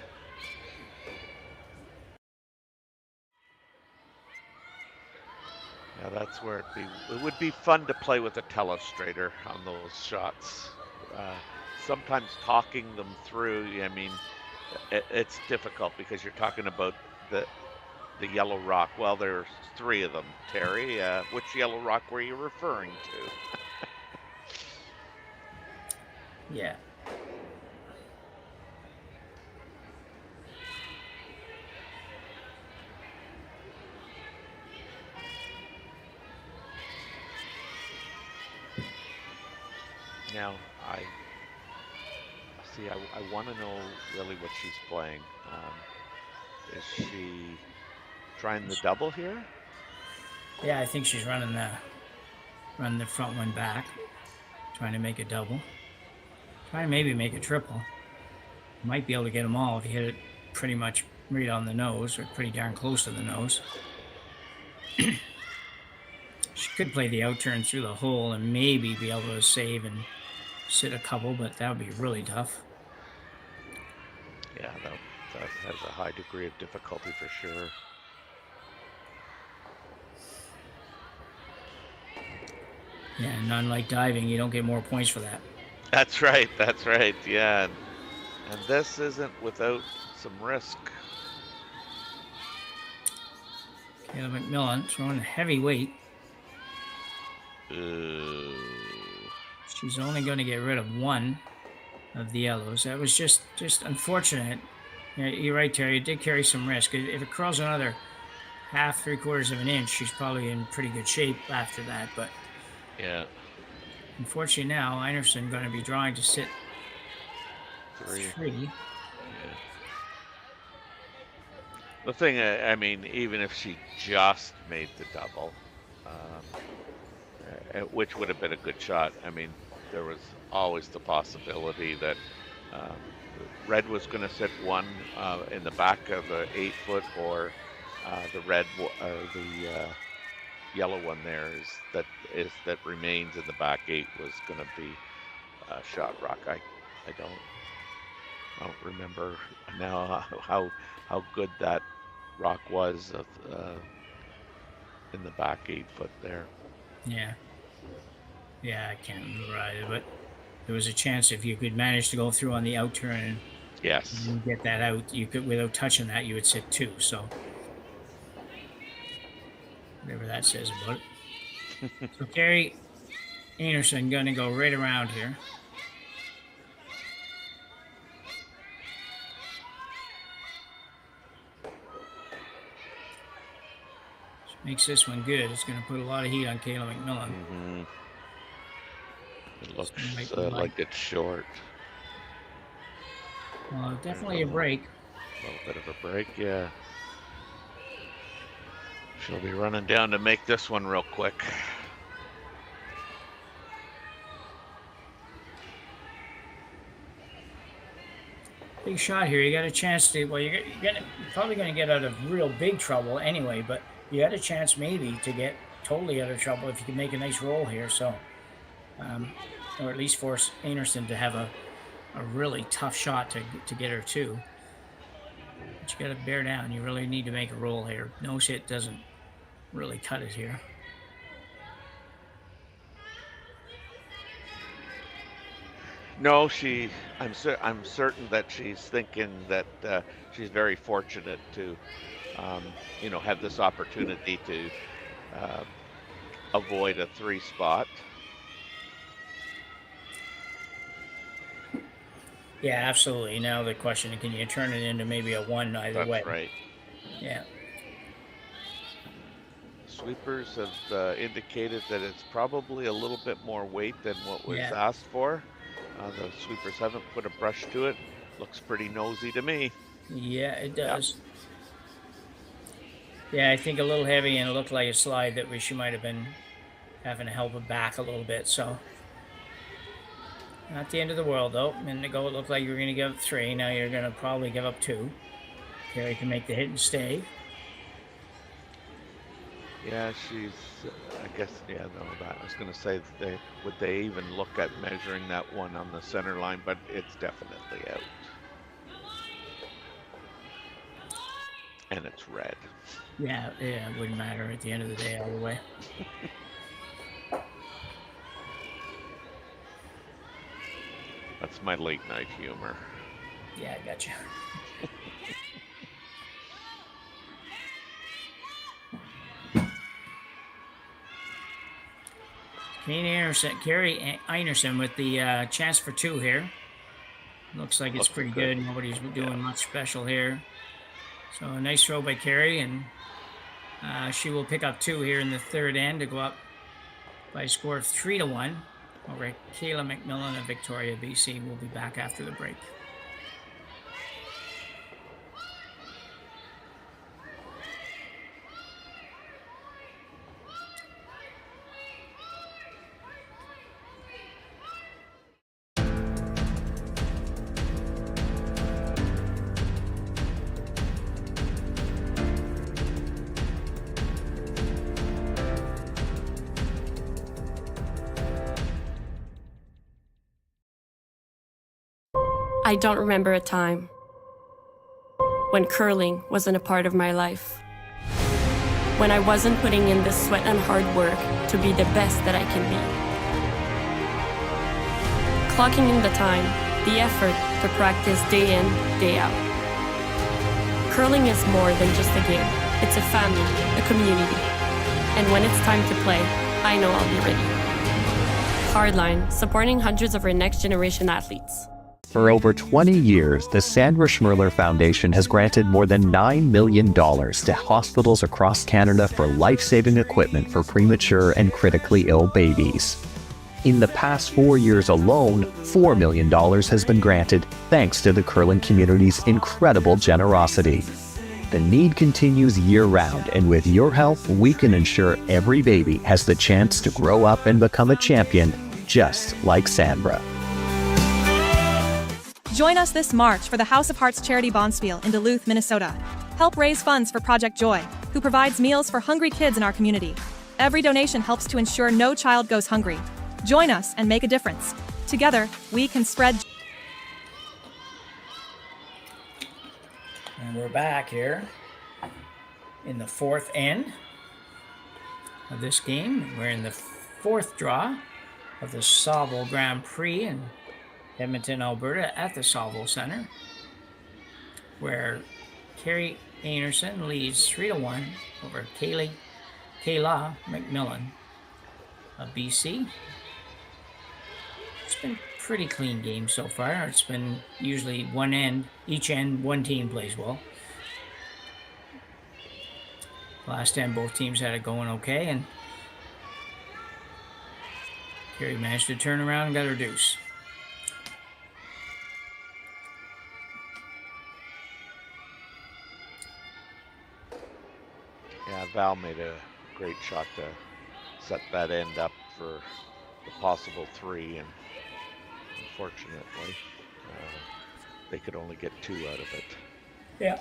Yeah, that's where it would be fun to play with a telestrator on those shots. sometimes talking them through. I mean, it's difficult because you're talking about the yellow rock. Well, there's three of them. Terry, which yellow rock were you referring to? Yeah. Now, I want to know really what she's playing. Is she trying the double here? Yeah, I think she's running the front one back, trying to make a double. Trying to maybe make a triple. Might be able to get them all if you hit it pretty much right on the nose, or pretty darn close to the nose. She could play the out turn through the hole and maybe be able to save and sit a couple, but that would be really tough. Yeah, that has a high degree of difficulty for sure. Yeah, and unlike diving, you don't get more points for that. That's right. That's right. Yeah, and this isn't without some risk. Kayla MacMillan throwing heavy weight. Ooh. She's only going to get rid of one of the yellows. That was just unfortunate. Yeah, you're right, Terry. It did carry some risk. If it curls another half, 3/4 of an inch, she's probably in pretty good shape after that. But Yeah. unfortunately now, Einarson going to be drawing to sit three. Yeah. The thing, I mean, even if she just made the double, which would have been a good shot, I mean, there was always the possibility that red was going to sit one in the back of the 8-foot, or the yellow one there that remains in the back 8 was going to be shot rock. I don't remember now how good that rock was in the back 8-foot there. Yeah, I can't remember either, but there was a chance if you could manage to go through on the out turn Yes. and get that out, you could, without touching that, you would sit 2. So whatever that says about it. So Kerri Einarson going to go right around here. Makes this one good. It's going to put a lot of heat on Kayla MacMillan. Mm-hmm. It looks like it's short. Well, definitely a break. A little bit of a break, yeah. She'll be running down to make this one real quick. Big shot here. You got a chance to. Well, you're probably going to get out of real big trouble anyway, but you had a chance maybe to get totally out of trouble if you can make a nice roll here. So, or at least force Einarson to have a really tough shot to get her 2. But you got to bear down. You really need to make a roll here. No hit doesn't really cut it here. No, I'm certain that she's thinking that she's very fortunate to, have this opportunity to avoid a 3 spot. Yeah, absolutely. Now the question, can you turn it into maybe a 1 either way? That's right. Yeah. Sweepers have indicated that it's probably a little bit more weight than what was asked for. The sweepers haven't put a brush to it. Looks pretty nosy to me. Yeah, it does. Yeah, I think a little heavy, and it looked like a slide that she might have been having to help it back a little bit. So, not the end of the world, though. A minute ago, it looked like you were going to give up 3. Now you're going to probably give up 2. Kerri can make the hit and stay. Yeah, I guess, no, that I was going to say, would they even look at measuring that one on the center line, but it's definitely out. And it's red. Yeah, it wouldn't matter at the end of the day either way. It's my late night humor. Yeah, I gotcha. Kerri Einarson with the chance for 2 here. Looks like it's pretty good. Nobody's doing much special here. So a nice throw by Kerri, and she will pick up 2 here in the third end to go up by a score of 3-1 over Kayla MacMillan of Victoria, BC. We'll be back after the break. I don't remember a time when curling wasn't a part of my life. When I wasn't putting in the sweat and hard work to be the best that I can be. Clocking in the time, the effort to practice day in, day out. Curling is more than just a game. It's a family, a community. And when it's time to play, I know I'll be ready. Hardline, supporting hundreds of our next generation athletes. For over 20 years, the Sandra Schmirler Foundation has granted more than $9 million to hospitals across Canada for life-saving equipment for premature and critically ill babies. In the past 4 years alone, $4 million has been granted thanks to the curling community's incredible generosity. The need continues year-round, and with your help, we can ensure every baby has the chance to grow up and become a champion, just like Sandra. Join us this March for the House of Hearts Charity Bonspiel in Duluth, Minnesota. Help raise funds for Project Joy, who provides meals for hungry kids in our community. Every donation helps to ensure no child goes hungry. Join us and make a difference. Together, we can spread. And we're back here in the 4th end of this game. We're in the 4th draw of the Saville Grand Prix in Edmonton, Alberta, at the Saville Center, where Kerri Einarson leads 3-1 over Kayla MacMillan of BC. It's been a pretty clean game so far. It's been usually each end, one team plays well. Last end, both teams had it going okay, and Kerri managed to turn around and got her deuce. Yeah, Val made a great shot to set that end up for the possible 3, and unfortunately, they could only get 2 out of it. Yeah.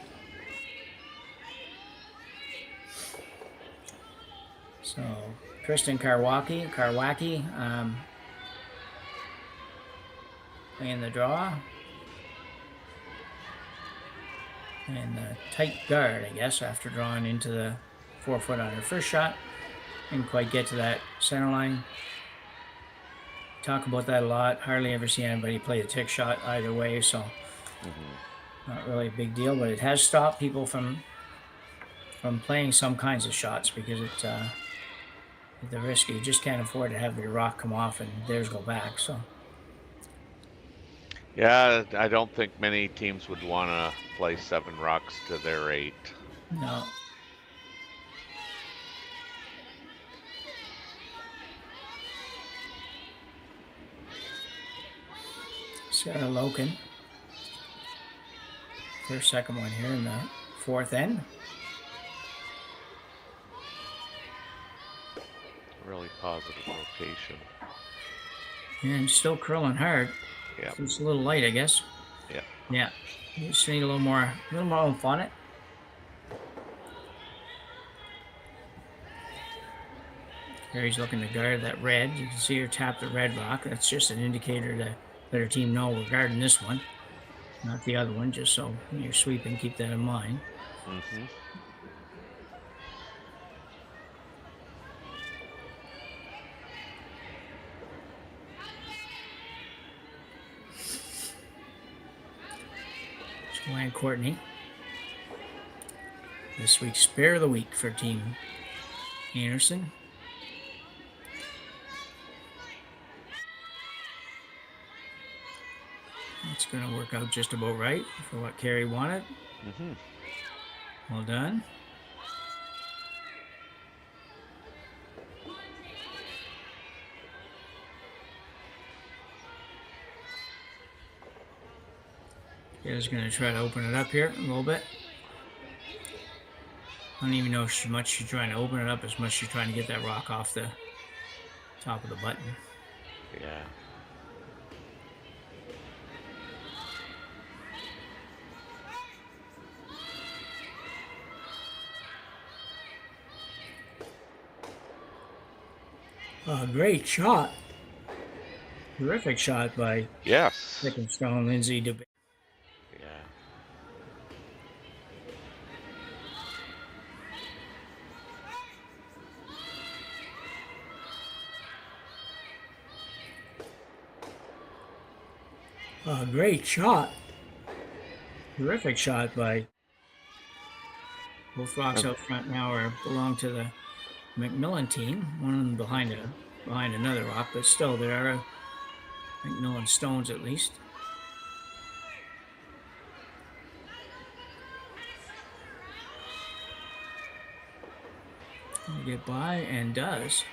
So, Kristen Karwacki, playing the draw. And the tight guard, I guess, after drawing into the 4-foot on her first shot. Didn't quite get to that center line. Talk about that a lot. Hardly ever see anybody play a tick shot either way, so not really a big deal. But it has stopped people from playing some kinds of shots, because it's at the risk, you just can't afford to have your rock come off and theirs go back. So. Yeah, I don't think many teams would want to play 7 rocks to their 8. No. Sarah Loken. Their second one here in the 4th end. Really positive rotation. And still curling hard. Yeah. It's a little light, I guess. Yeah. Yeah. You just need a little more oomph on it. Kerri's looking to guard that red. You can see her tap the red rock. That's just an indicator to let her team know we're guarding this one, not the other one, just so when you're sweeping, keep that in mind. Mm-hmm. Joanne Courtney. This week's Spare of the Week for Team Einarson. It's going to work out just about right for what Kerri wanted. Well done. Kayla's going to try to open it up here a little bit. I don't even know how much she's trying to open it up as much as she's trying to get that rock off the top of the button. Yeah. Great shot. Terrific shot by Yes. Second Stone Lindsay DeBay. Yeah. Great shot. Terrific shot by both rocks out front now belong to the MacMillan team. One of them behind another rock, but still there are MacMillan stones at least. Get by and does.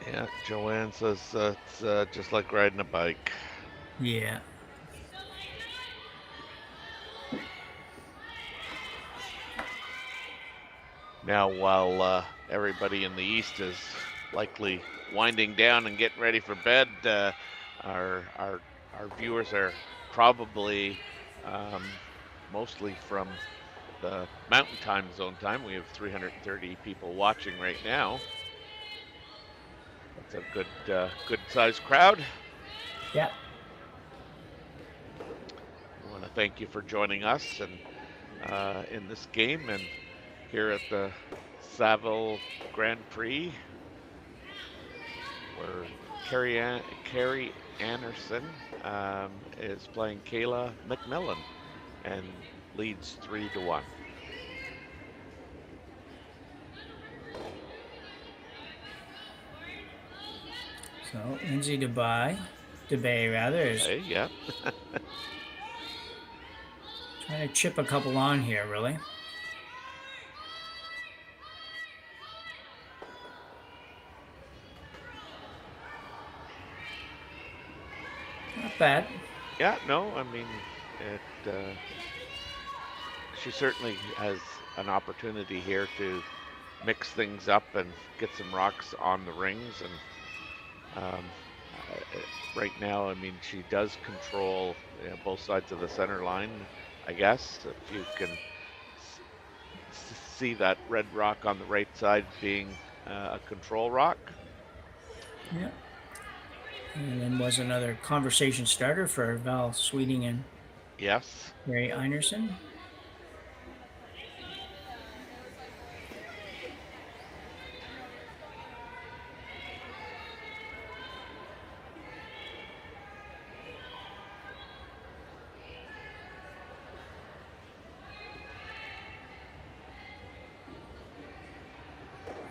Yeah. Joanne says it's just like riding a bike. Yeah. Now, while everybody in the East is likely winding down and getting ready for bed, our viewers are probably mostly from the Mountain Time Zone time. We have 330 people watching right now. That's a good sized crowd. Yeah. I want to thank you for joining us and in this game and here at the Saville Grand Prix, where Kerri Einarson is playing Kayla MacMillan and leads 3-1. So Lindsay DeBay is Hey, yeah. trying to chip a couple on here, really. Not bad. Yeah, no, I mean, she certainly has an opportunity here to mix things up and get some rocks on the rings. And right now, I mean, she does control both sides of the center line, I guess. If you can see that red rock on the right side being a control rock. Yeah. And then was another conversation starter for Val Sweeting and Yes. Kerri Einarson.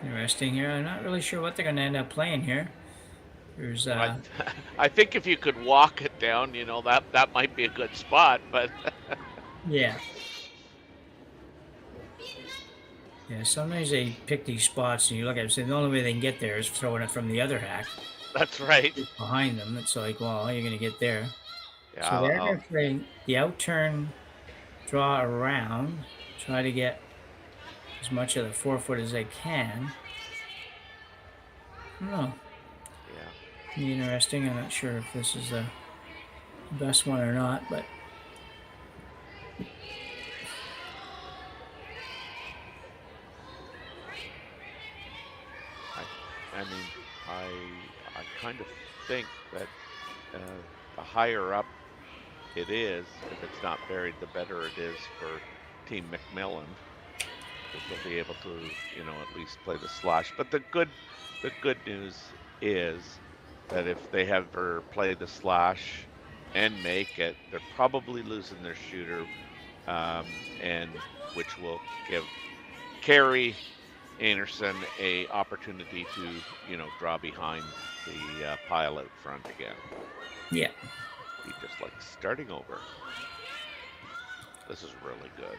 Interesting here. I'm not really sure what they're going to end up playing here. There's I think if you could walk it down, you know, that might be a good spot, but yeah. Yeah, sometimes they pick these spots and you look at it and say the only way they can get there is throwing it from the other hack that's right. behind them. It's like, well, how are you going to get there? Yeah, So they're going to play the out turn, draw around, try to get as much of the forefoot as they can. I don't know. yeah. Interesting. I'm not sure if this is the best one or not, but I mean, I kind of think that the higher up it is, if it's not buried, the better it is for Team MacMillan, because they'll be able to, you know, at least play the slash. But the good news is that if they have her play the slash and make it, they're probably losing their shooter and which will give Kerri Einarson a opportunity to, draw behind the pile out front again. Yeah. Be just like starting over. This is really good.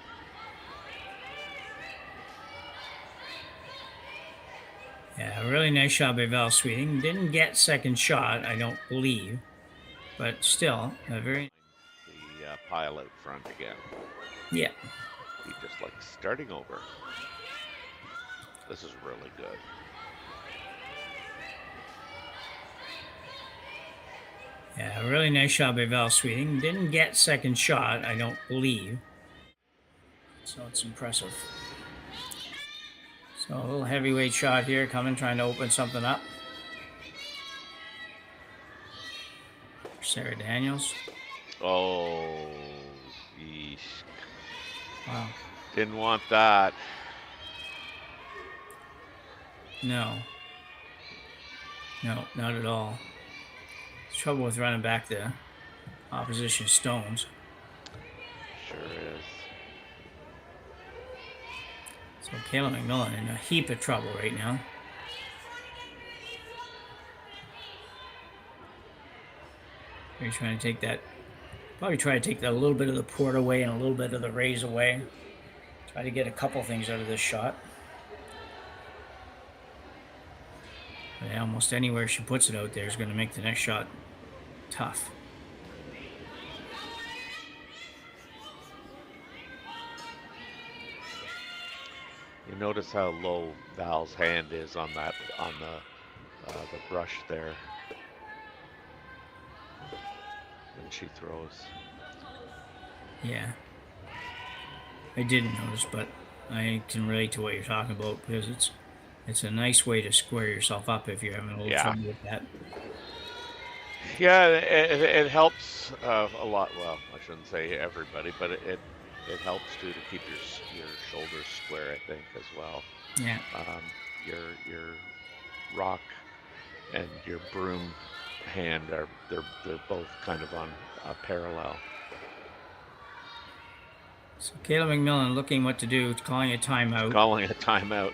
Yeah, a really nice shot by Val Sweeting. Didn't get second shot, I don't believe, but still a very. The pile out front again. Yeah. Be just like starting over. This is really good. Yeah, a really nice shot by Val Sweeting. Didn't get second shot, I don't believe. So it's impressive. So a little heavyweight shot here coming, trying to open something up. Sarah Daniels. Oh, yeesh. Wow. Didn't want that. No. No, not at all. Trouble with running back the opposition stones. Sure is. So Kayla MacMillan in a heap of trouble right now. You're trying to take that, probably try to take that a little bit of the port away and a little bit of the raise away. Try to get a couple things out of this shot. But almost anywhere she puts it out there is going to make the next shot tough. You notice how low Val's hand is on the brush there when she throws. Yeah, I didn't notice, but I can relate to what you're talking about because it's a nice way to square yourself up if you're having a little trouble with that. Yeah, it helps a lot. Well, I shouldn't say everybody, but it helps too to keep your shoulders square, I think, as well. Yeah. Your rock and your broom hand they're both kind of on parallel. So Kayla MacMillan looking what to do, calling a timeout. Calling a timeout.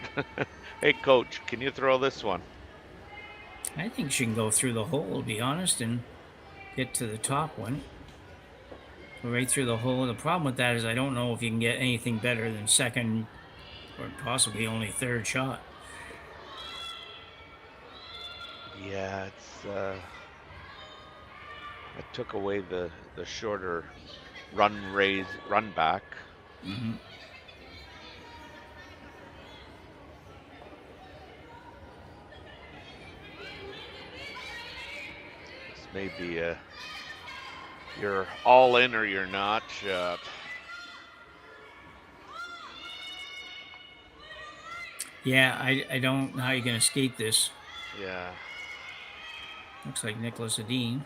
Hey, coach, can you throw this one? I think she can go through the hole, to be honest, and get to the top one. Go right through the hole. The problem with that is I don't know if you can get anything better than second or possibly only third shot. Yeah, it's I took away the shorter run back. Mm-hmm. This may be you're all in or you're not shot. Yeah, I don't know how you can escape this. Yeah. Looks like Nicholas Adine.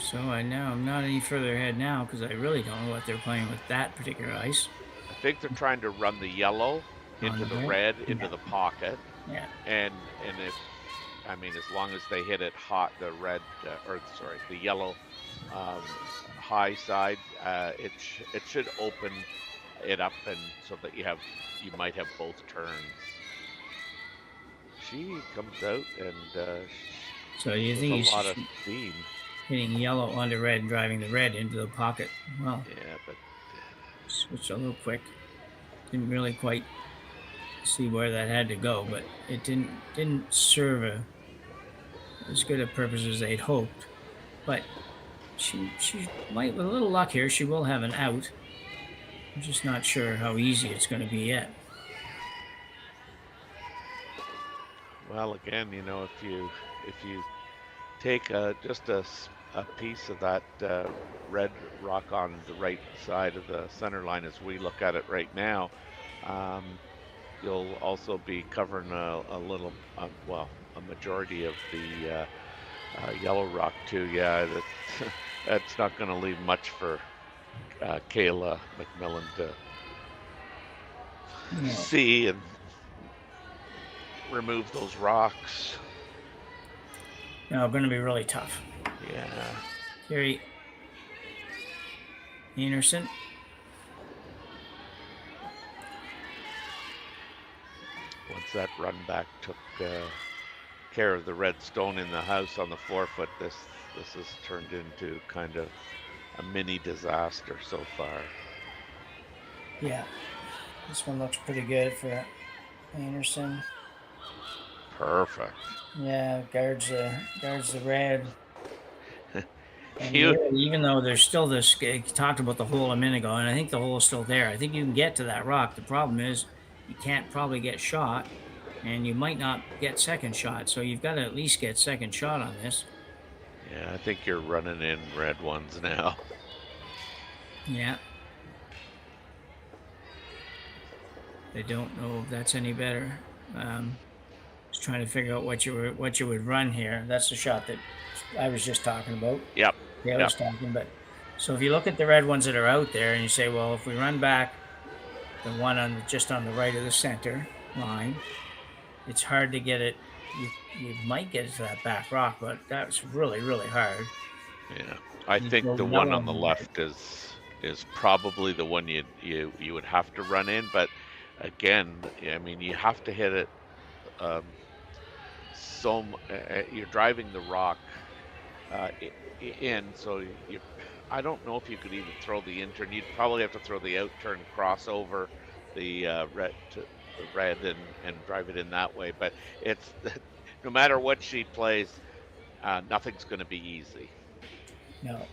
So I'm not any further ahead now because I really don't know what they're playing with that particular ice. I think they're trying to run the yellow into the red into the pocket. Yeah. And if as long as they hit it hot, the red the yellow high side, it should open it up, and so that you might have both turns. She comes out and so you think he's a lot of steam. Hitting yellow onto red and driving the red into the pocket. Well, yeah, but switched a little quick. Didn't really quite see where that had to go, but it didn't serve as good a purpose as they'd hoped. But she might, with a little luck here, she will have an out. I'm just not sure how easy it's going to be yet. Well, again, if you take just a piece of that red rock on the right side of the center line as we look at it right now, you'll also be covering a little, a majority of the yellow rock too. Yeah, that's not going to leave much for Kayla MacMillan see and remove those rocks. No, going to be really tough. Yeah. Kerri Einarson. Once that run back took care of the red stone in the house on the 4-foot, this has turned into kind of a mini disaster so far. Yeah, this one looks pretty good for Einarson. Perfect. Yeah, guards the red. And You- really, even though there's still this, you talked about the hole a minute ago, and I think the hole is still there. I think you can get to that rock. The problem is you can't probably get shot, and you might not get second shot. So you've got to at least get second shot on this. Yeah, I think you're running in red ones now. Yeah. I don't know if that's any better. Just trying to figure out what you would run here. That's the shot that I was just talking about. Yep. Yeah, I was talking, but so if you look at the red ones that are out there and you say, well, if we run back the one just on the right of the center line, it's hard to get it. You might get it to that back rock, but that's really, really hard. Yeah, I think the one on the left is probably the one you would have to run in, but again, I mean, you have to hit it. You're driving the rock in, so I don't know if you could even throw the in turn. You'd probably have to throw the out turn cross over the red to the red and drive it in that way. But it's no matter what she plays, nothing's going to be easy. No.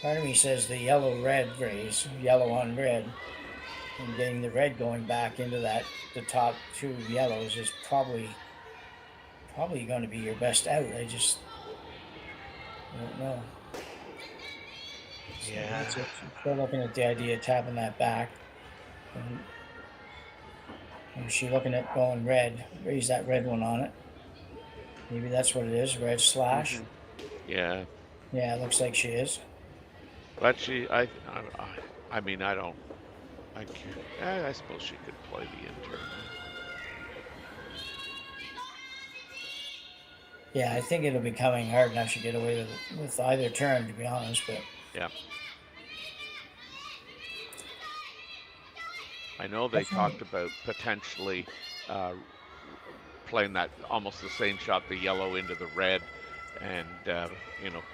Part of me says the yellow-red race, yellow on red, and getting the red going back into the top two yellows is probably going to be your best out. I don't know. Yeah. So still looking at the idea of tapping that back. And is she looking at going red? Raise that red one on it. Maybe that's what it is, red slash. Mm-hmm. Yeah. Yeah, it looks like she is. But I suppose she could play the intern. Yeah, I think it'll be coming hard now. She get away with either turn, to be honest. But yeah, I know they talked about potentially playing that almost the same shot, the yellow into the red, and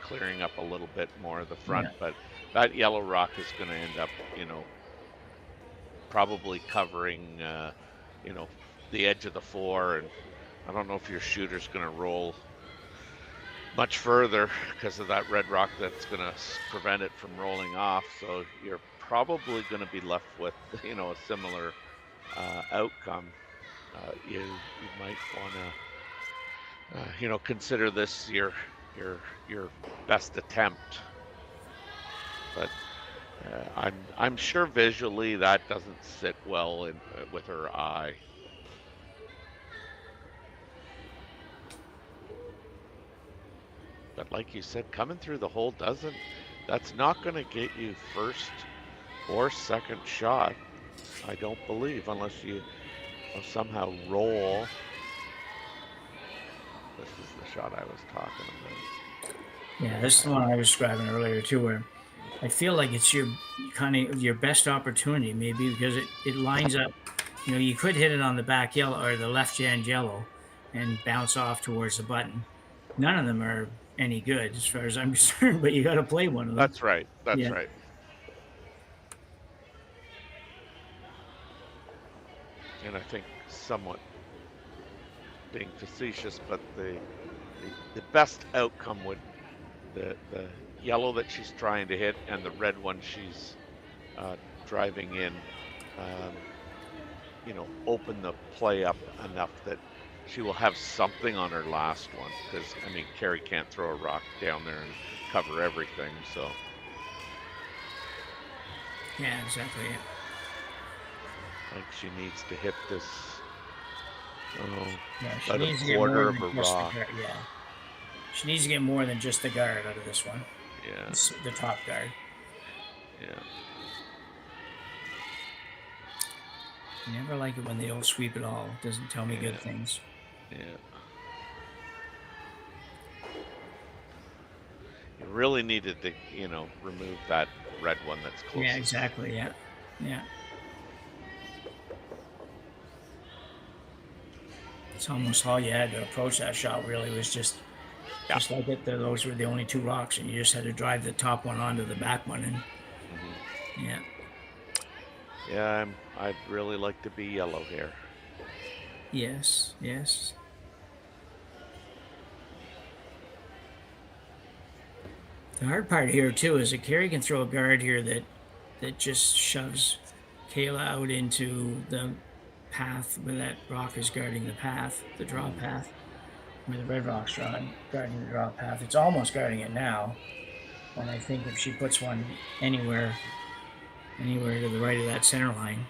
clearing up a little bit more of the front. Yeah. But that yellow rock is going to end up, probably covering, the edge of the 4, and I don't know if your shooter's going to roll much further because of that red rock that's going to prevent it from rolling off. So you're probably going to be left with, a similar outcome. You might want to, consider this your best attempt. But I'm sure visually that doesn't sit well with her eye. But like you said, coming through the hole that's not going to get you first or second shot, I don't believe, unless you somehow roll. This is the shot I was talking about. Yeah, this is the one I was describing earlier too, where I feel like it's your best opportunity, maybe because it lines up. You could hit it on the back yellow or the left hand yellow and bounce off towards the button. None of them are any good as far as I'm concerned, but you got to play one of them. That's right. That's right. And I think somewhat being facetious, but the best outcome would the yellow that she's trying to hit and the red one she's driving in, open the play up enough that she will have something on her last one, because Kerri can't throw a rock down there and cover everything. So yeah, exactly. Yeah. I think she needs to hit this. She about needs a to get quarter more of a than just rock. She needs to get more than just the guard out of this one. Yeah. It's the top guard. Yeah. I never like it when they don't sweep it all. It doesn't tell me good things. Yeah. You really needed to, remove that red one that's close. Yeah, exactly. Yeah. Yeah. It's almost all you had to approach that shot, really, was just like it. Those were the only two rocks, and you just had to drive the top one onto the back one. And yeah. Yeah, I'd really like to be yellow here. Yes, yes. The hard part here too is that Kerri can throw a guard here that just shoves Kayla out into the path where that rock is guarding the path, the draw path, where the red rock's guarding the draw path. It's almost guarding it now. And I think if she puts one anywhere to the right of that center line,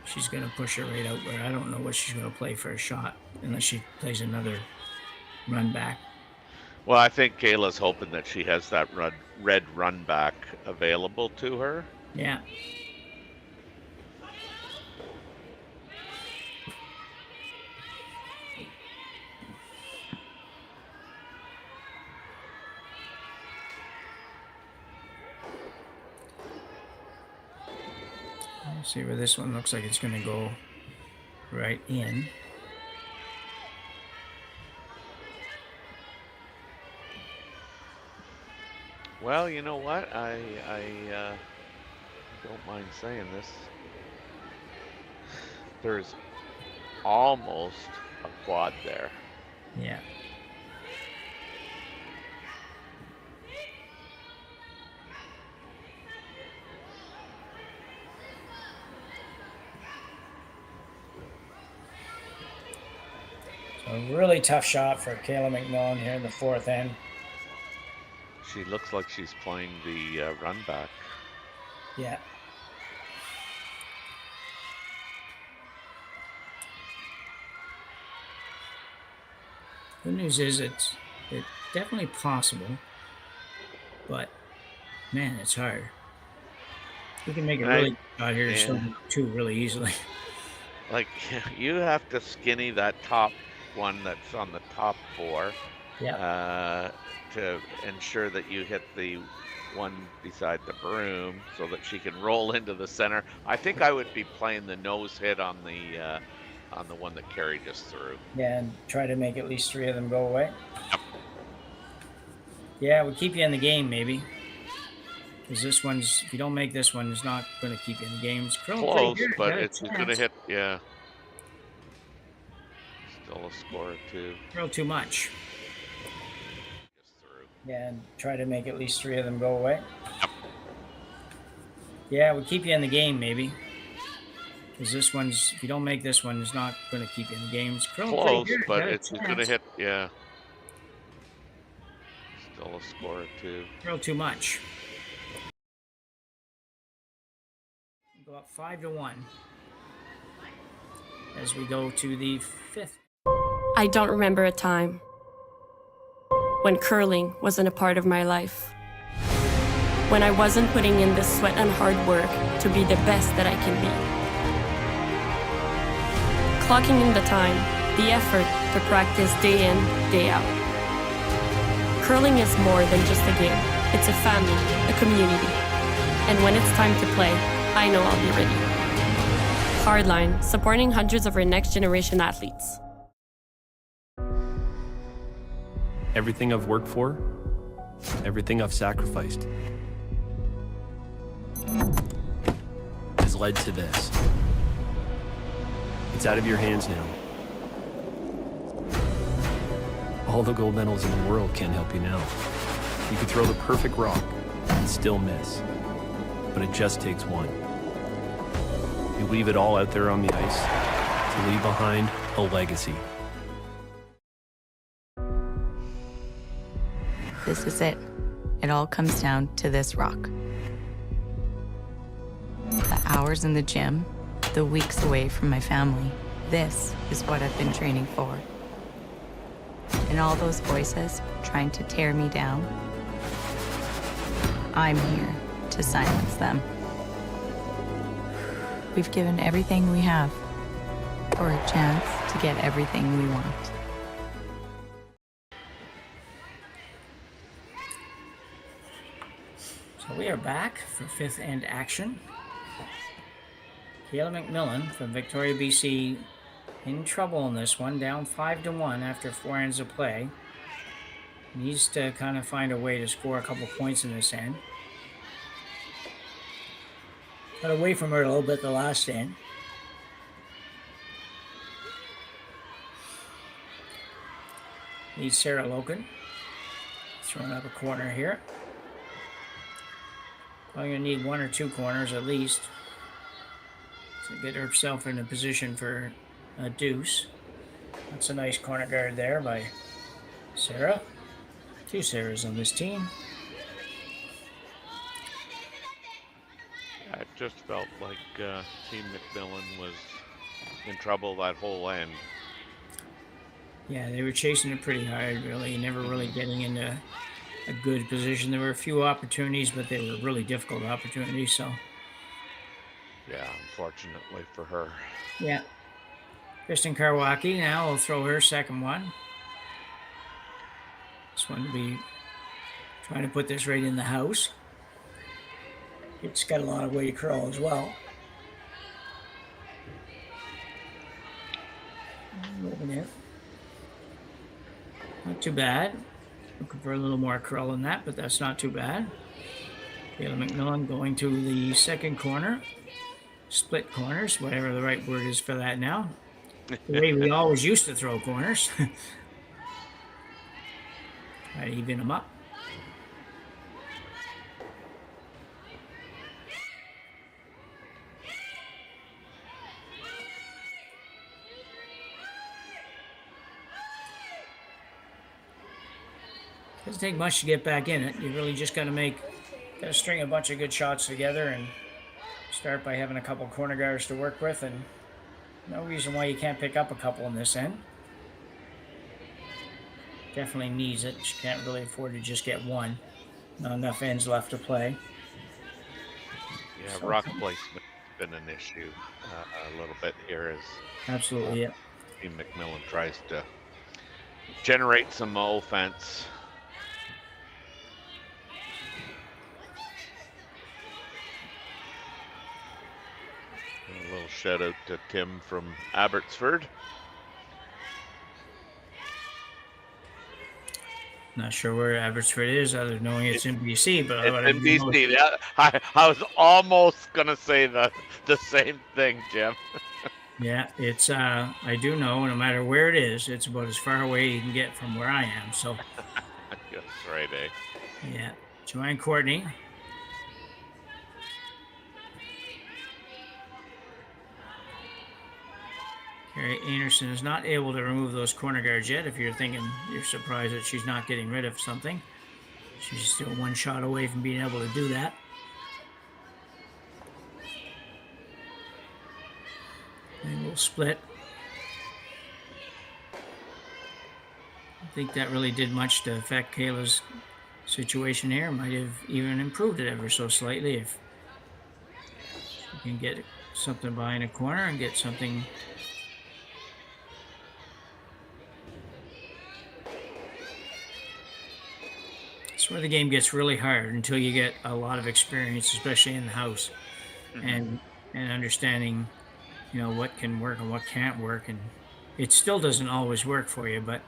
she's going to push it right out where I don't know what she's going to play for a shot unless she plays another run back. Well, I think Kayla's hoping that she has that red run back available to her. Yeah. Let's see where this one looks like it's going to go right in. Well, you know what? I don't mind saying this. There's almost a quad there. Yeah. So a really tough shot for Kayla MacMillan here in the fourth end. She looks like she's playing the run back. Yeah. Good news is it's definitely possible, but man, it's hard. We can make it really out here too really easily. Like, you have to skinny that top one that's on the top four. Yeah. To ensure that you hit the one beside the broom so that she can roll into the center. I think I would be playing the nose hit on the one that Kerri just threw. Yeah, and try to make at least 3 of them go away. Yep. Yeah, we'll keep you in the game, maybe. Because this one's, if you don't make this one, it's not going to keep you in the game. It's close, but it's going to hit, yeah. Still a score of 2. Throw too much. Yeah, and try to make at least 3 of them go away. Yep. Yeah, we'll keep you in the game, maybe. Because this one's, if you don't make this one, it's not going to keep you in the game. It's close, but it's going to hit, yeah. Still a score of 2. Throw too much. Go up 5-1 as we go to the 5th. I don't remember a time when curling wasn't a part of my life. When I wasn't putting in the sweat and hard work to be the best that I can be. Clocking in the time, the effort to practice day in, day out. Curling is more than just a game. It's a family, a community. And when it's time to play, I know I'll be ready. Hardline, supporting hundreds of our next generation athletes. Everything I've worked for, everything I've sacrificed, has led to this. It's out of your hands now. All the gold medals in the world can't help you now. You could throw the perfect rock and still miss, but it just takes one. You leave it all out there on the ice to leave behind a legacy. This is it. It all comes down to this rock. The hours in the gym, the weeks away from my family. This is what I've been training for. And all those voices trying to tear me down, I'm here to silence them. we've given everything we have for a chance to get everything we want. So we are back for fifth end action. Kayla MacMillan from Victoria, BC, in trouble in this one, down 5-1 after 4 ends of play. Needs to kind of find a way to score a couple points in this end. Got away from her a little bit the last end. Needs Sarah Loken. Throwing up a corner here. Probably going to need 1 or 2 corners at least to get herself in a position for a deuce. That's a nice corner guard there by Sarah. 2 Sarahs on this team. I just felt like Team MacMillan was in trouble that whole end. Yeah, they were chasing it pretty hard, really, never really getting into a good position. There were a few opportunities, but they were really difficult opportunities, so. Yeah, unfortunately for her. Yeah. Kristen Karwacki now will throw her second one. This one to be trying to put this right in the house. It's got a lot of way to curl as well. Moving it. Not too bad. Looking for a little more curl than that, but that's not too bad. Kayla MacMillan going to the second corner. Split corners, whatever the right word is for that now. The way we always used to throw corners. Try to even them up. Doesn't take much to get back in it. You really just got to string a bunch of good shots together and start by having a couple corner guards to work with, and no reason why you can't pick up a couple in this end. Definitely needs it. She can't really afford to just get one. Not enough ends left to play. Yeah, rock placement's been an issue a little bit here as absolutely, yeah. Team MacMillan tries to generate some offense. A little shout out to Tim from Abbotsford. Not sure where Abbotsford is, other than knowing it's in BC, but it's in BC. I was almost gonna say the same thing, Jim. Yeah, it's I do know no matter where it is, it's about as far away you can get from where I am. So that's right, eh? Yeah, Joanne Courtney. Kerri Einarson is not able to remove those corner guards yet. If you're thinking you're surprised that she's not getting rid of something, she's still 1 shot away from being able to do that. And we'll split. I think that really did much to affect Kayla's situation here. Might have even improved it ever so slightly if she can get something behind a corner and get something. That's where the game gets really hard until you get a lot of experience, especially in the house, and understanding, you know, what can work and what can't work. And it still doesn't always work for you, but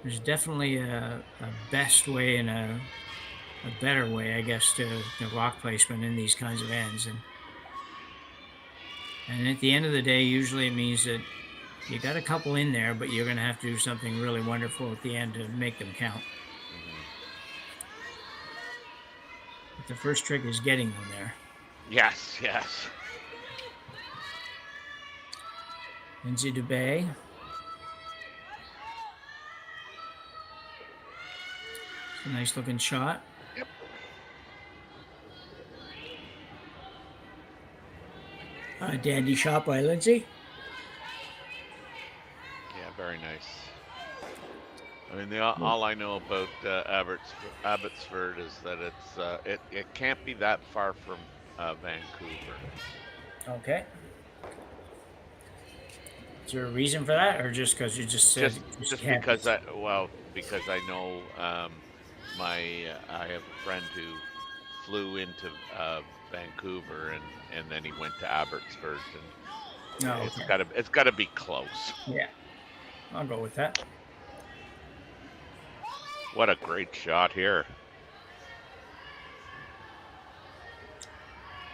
there's definitely a best way and a better way, I guess, to rock placement in these kinds of ends. And at the end of the day, usually it means that you got a couple in there, but you're going to have to do something really wonderful at the end to make them count. But the first trick is getting them there. Yes. Lindsay Dubé. It's a nice looking shot. Yep. Dandy shot by Lindsay. Yeah, very nice. I mean, all I know about Abbotsford is that it can't be that far from Vancouver. Okay. Is there a reason for that, or just because you just said Just can't? because because I know I have a friend who flew into Vancouver and then he went to Abbotsford, and No, it's gotta be close. Yeah, I'll go with that. What a great shot here.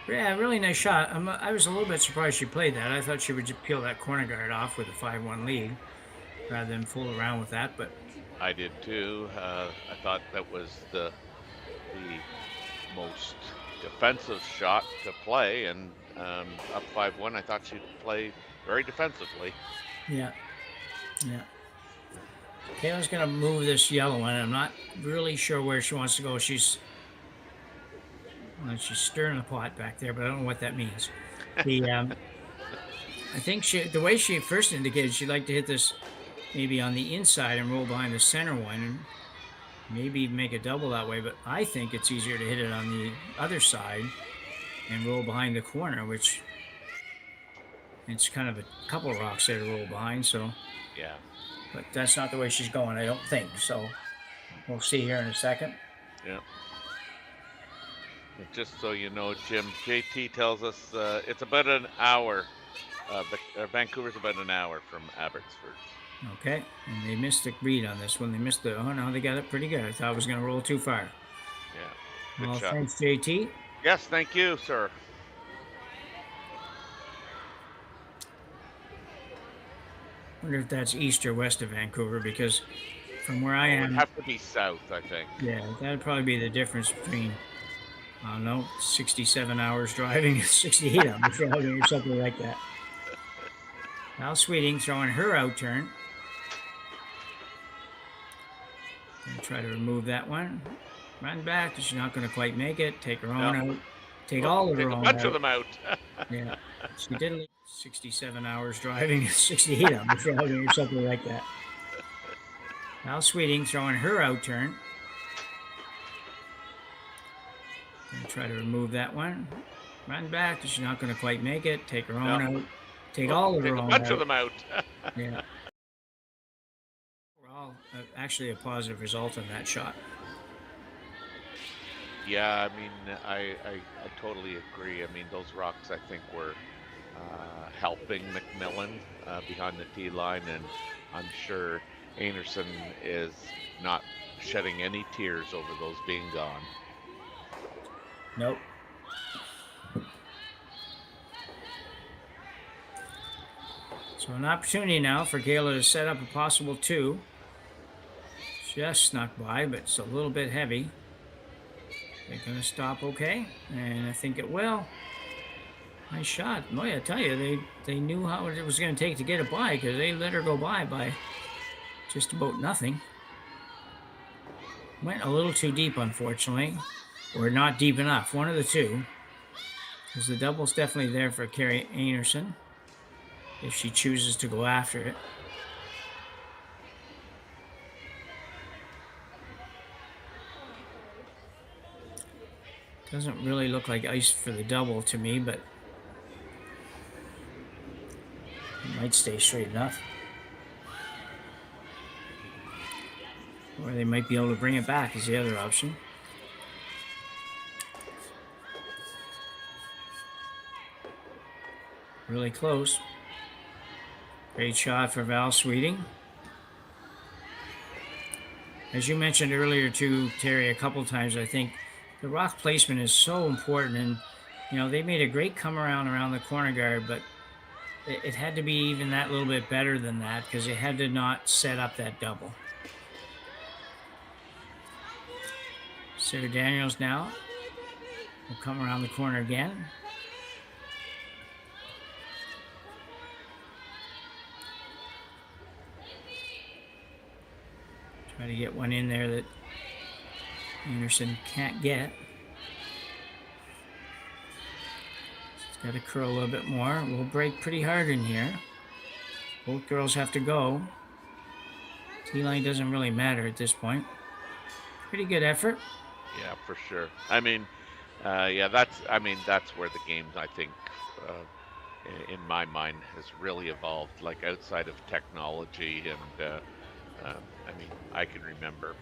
Yeah, really nice shot. I was a little bit surprised she played that. I thought she would just peel that corner guard off with a 5-1 lead rather than fool around with that. But I did too. I thought that was the most defensive shot to play, and up 5-1, I thought she'd play very defensively. yeah. Kayla's gonna move this yellow one. I'm not really sure where she wants to go. She's stirring the pot back there, but I don't know what that means. I think the way she first indicated she'd like to hit this maybe on the inside and roll behind the center one, and maybe make a double that way. But I think it's easier to hit it on the other side and roll behind the corner, which it's kind of a couple rocks there to roll behind. So yeah. But that's not the way she's going, I don't think. So we'll see here in a second. Yeah. Just so you know, Jim, JT tells us it's about an hour. Vancouver's about an hour from Abbotsford. Okay, and they missed the read on this one. They missed the. Oh no, they got it pretty good. I thought it was going to roll too far. Yeah. Good Well, shot. thanks, JT. Yes, thank you, sir. Wonder if that's east or west of Vancouver, because from where I It am, would have to be south, I think. yeah, that'd probably be the difference between, I don't know, 67 hours driving and 68 hours driving or something like that. Al Sweeting throwing her out turn. Gonna try to remove that one. Run back. She's not going to quite make it. Take her own out. Take all of her own a bunch out. of them out. Yeah, she did leave 67 hours driving and 68 hours driving or something like that. Al Sweeting throwing her out turn. Gonna try to remove that one. Run back. She's not going to quite make it. Take her own out. Take all of her own a bunch out. of them out. Yeah. Overall, actually a positive result on that shot. Yeah, I mean, I totally agree. I mean, those rocks, I think, were helping MacMillan behind the tee line, and I'm sure Einarson is not shedding any tears over those being gone. Nope. So an opportunity now for Kayla to set up a possible two. Just snuck by, but it's a little bit heavy. They're going to stop okay, and I think it will. Nice shot. Boy, I tell you, they knew how it was going to take to get it by, because they let her go by just about nothing. Went a little too deep, unfortunately, or not deep enough. One of the two, because the double's definitely there for Kerri Einarson if she chooses to go after it. Doesn't really look like ice for the double to me, but it might stay straight enough. Or they might be able to bring it back is the other option. Really close. Great shot for Val Sweeting. As you mentioned earlier too, Terry, a couple times, I think the rock placement is so important, and you know, they made a great come around the corner guard, but it had to be even that little bit better than that, because it had to not set up that double. Sarah Daniels now will come around the corner again. Try to get one in there that Einarson can't get. It's got to curl a little bit more. We'll break pretty hard in here. Both girls have to go. T-line doesn't really matter at this point. Pretty good effort. Yeah, for sure. I mean, yeah, that's where the game, I think, in my mind, has really evolved. Like outside of technology, and I mean, I can remember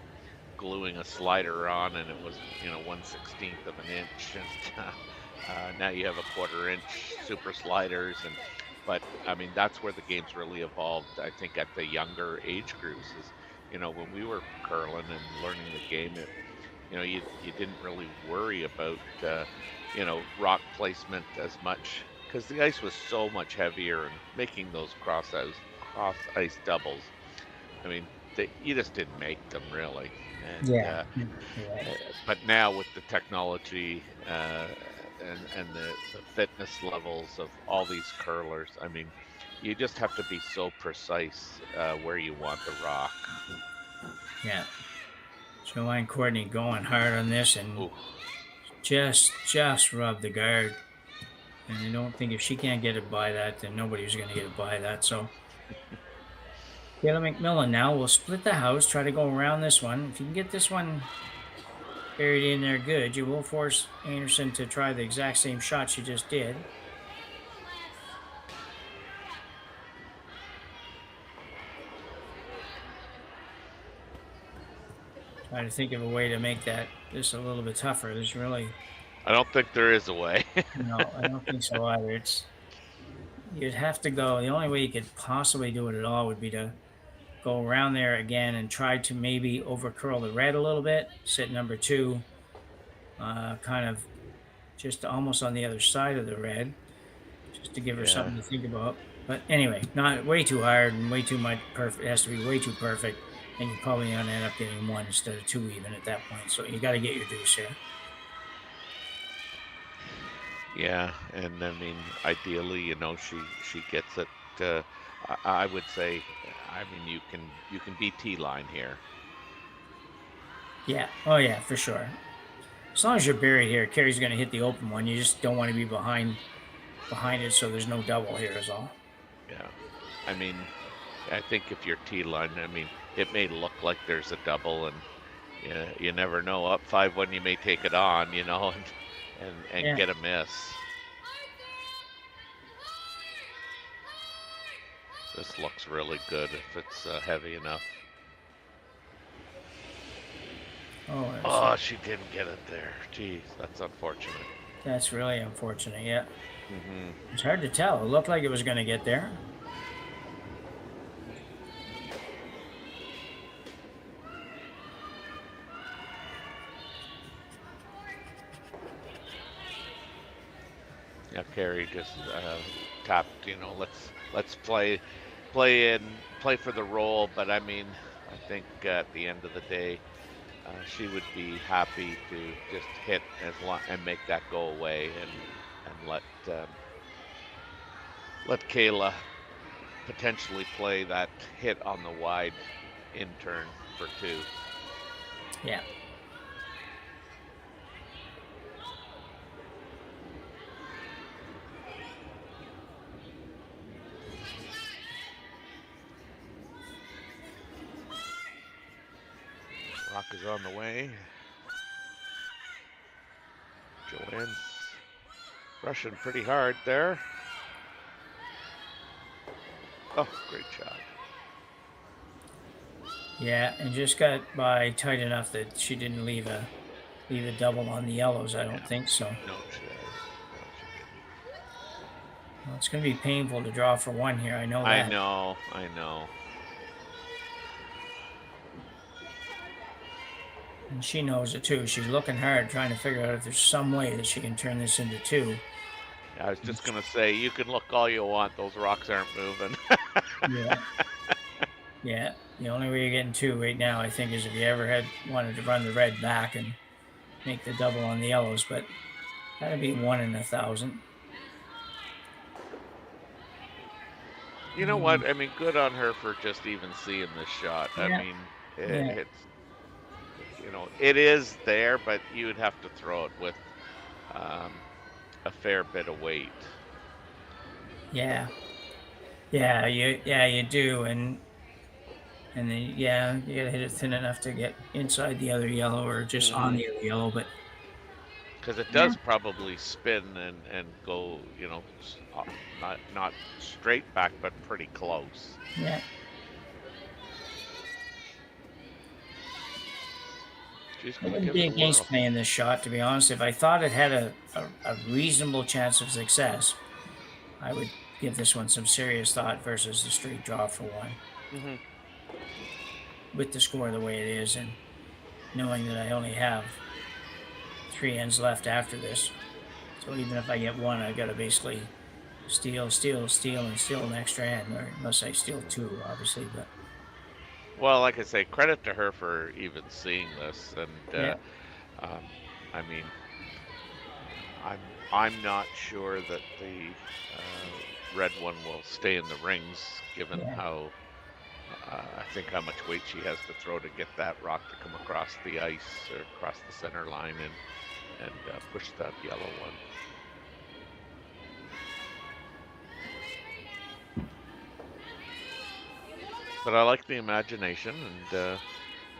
gluing a slider on, and it was 1/16 of an inch, and now you have a 1/4 inch super sliders, and but I mean that's where the game's really evolved. I think at the younger age groups is when we were curling and learning the game, you didn't really worry about rock placement as much because the ice was so much heavier, and making those cross ice doubles. I mean, you just didn't make them really, and Yeah. Yeah. but now with the technology and the fitness levels of all these curlers, I mean, you just have to be so precise where you want the rock. Yeah. Joanne Courtney going hard on this, and Ooh. just rub the guard. And I don't think if she can't get it by that, then nobody's going to get it by that. So Kayla MacMillan now will split the house, try to go around this one. If you can get this one buried in there good, you will force Einarson to try the exact same shot she just did. Try to think of a way to make this a little bit tougher. There's really... I don't think there is a way. No, I don't think so either. You'd have to go. The only way you could possibly do it at all would be to go around there again and try to maybe over curl the red a little bit, sit number 2, kind of just almost on the other side of the red, just to give her something to think about. But anyway, not way too hard and way too much perfect. It has to be way too perfect, and you're probably going to end up getting 1 instead of 2 even at that point. So you got to get your deuce here. Yeah, and I mean, ideally, she gets it. I would say, I mean, you can be T-line here. Yeah. Oh yeah, for sure. As long as you're buried here, Kerri's going to hit the open one. You just don't want to be behind it, so there's no double here is all. Yeah. I mean, I think if you're T-line, I mean, it may look like there's a double, and you never know. Up 5-1, you may take it on, and get a miss. This looks really good if it's heavy enough. Oh, she didn't get it there. Jeez, that's unfortunate. That's really unfortunate, yeah. It's hard to tell. It looked like it was going to get there. Yeah, Kerri just tapped. Let's play for the roll. But I mean, I think at the end of the day, she would be happy to just hit and make that go away, and let Kayla potentially play that hit on the wide in turn for 2. Yeah. Rock is on the way. Joanne's rushing pretty hard there. Oh, great shot. Yeah, and just got by tight enough that she didn't leave a double on the yellows. I don't think so. No, Well, it's going to be painful to draw for 1 here. I know that. I know. And she knows it too. She's looking hard, trying to figure out if there's some way that she can turn this into 2. I was just going to say, you can look all you want. Those rocks aren't moving. Yeah. The only way you're getting 2 right now, I think, is if you ever wanted to run the red back and make the double on the yellows. But that'd be 1 in 1,000. You know what? I mean, good on her for just even seeing this shot. Yeah. I mean, it's, it is there, but you would have to throw it with a fair bit of weight. Yeah, you do, and then you gotta hit it thin enough to get inside the other yellow or just on the other yellow. But Because it does probably spin and go, not straight back, but pretty close. Yeah. She's I going to wouldn't give be it a against whirl. playing this shot, to be honest. If I thought it had a reasonable chance of success, I would give this one some serious thought versus the straight draw for one. Mm-hmm. With the score the way it is, and knowing that I only have 3 ends left after this. So even if I get one, I've got to basically steal, and steal an extra end, or unless I steal 2, obviously. But Well, like I say, credit to her for even seeing this, and Yeah. I mean, I'm not sure that the red one will stay in the rings, given how I think how much weight she has to throw to get that rock to come across the ice or across the center line and push that yellow one. But I like the imagination, and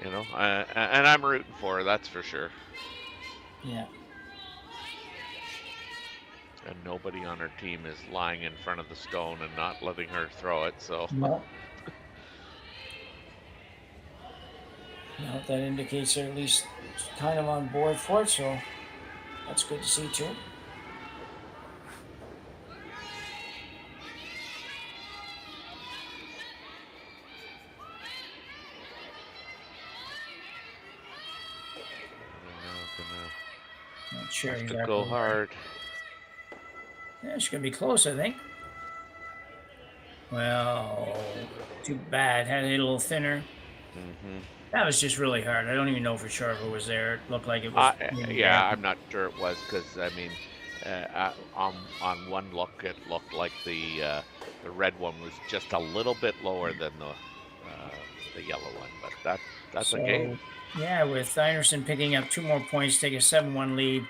and I'm rooting for her. That's for sure. yeah. And nobody on her team is lying in front of the stone and not letting her throw it. So No. No, that indicates they're at least kind of on board for it, so that's good to see too. Not sure have to exactly go where. hard. Yeah, it's gonna be close, I think. Well, too bad. Had it hit a little thinner. Mm-hmm. That was just really hard. I don't even know for sure if it was there. It looked like it was. Yeah, I'm not sure it was, because I mean, on one look, it looked like the red one was just a little bit lower than the yellow one, but that's a game. Yeah, with Einarson picking up 2 more points, take a 7-1 lead.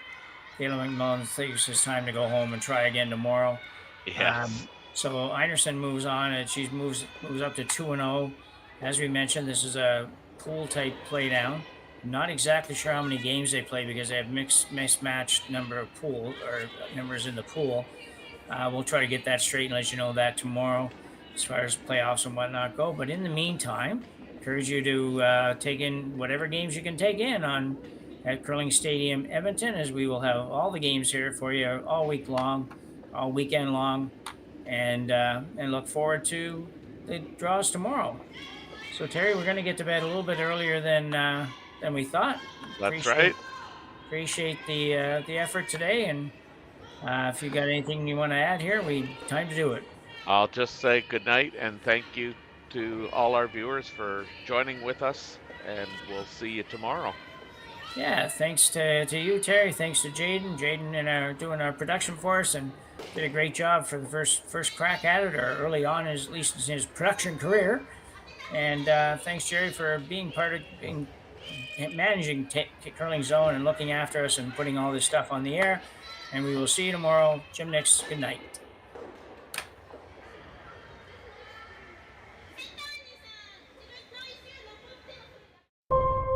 Kayla MacMillan thinks it's time to go home and try again tomorrow. Yes. So Einarson moves on, and she moves up to 2-0. As we mentioned, this is a pool type play down. Not exactly sure how many games they play because they have mismatched number of pool or numbers in the pool. We'll try to get that straight and let you know that tomorrow, as far as playoffs and whatnot go. But in the meantime, encourage you to take in whatever games you can take in at Curling Stadium Edmonton, as we will have all the games here for you all week long, all weekend long, and look forward to the draws tomorrow. So Terry, we're going to get to bed a little bit earlier than we thought. That's right. Appreciate the effort today, and if you got anything you want to add here, time to do it. I'll just say good night and thank you to all our viewers for joining with us, and we'll see you tomorrow. Yeah, thanks to you, Terry. Thanks to Jaiden. Jaiden doing our production for us, and did a great job for the first crack at it, or early on, at least in his production career. And thanks, Jerry, for being managing Curling Zone and looking after us and putting all this stuff on the air. And we will see you tomorrow. Jim Nix, good night.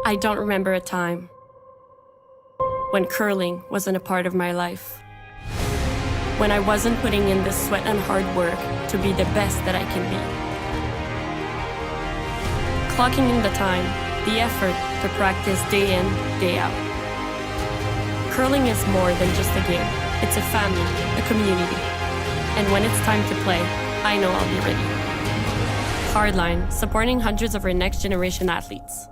I don't remember a time when curling wasn't a part of my life. When I wasn't putting in the sweat and hard work to be the best that I can be. Clocking in the time, the effort to practice day in, day out. Curling is more than just a game. It's a family, a community. And when it's time to play, I know I'll be ready. Hardline, supporting hundreds of our next generation athletes.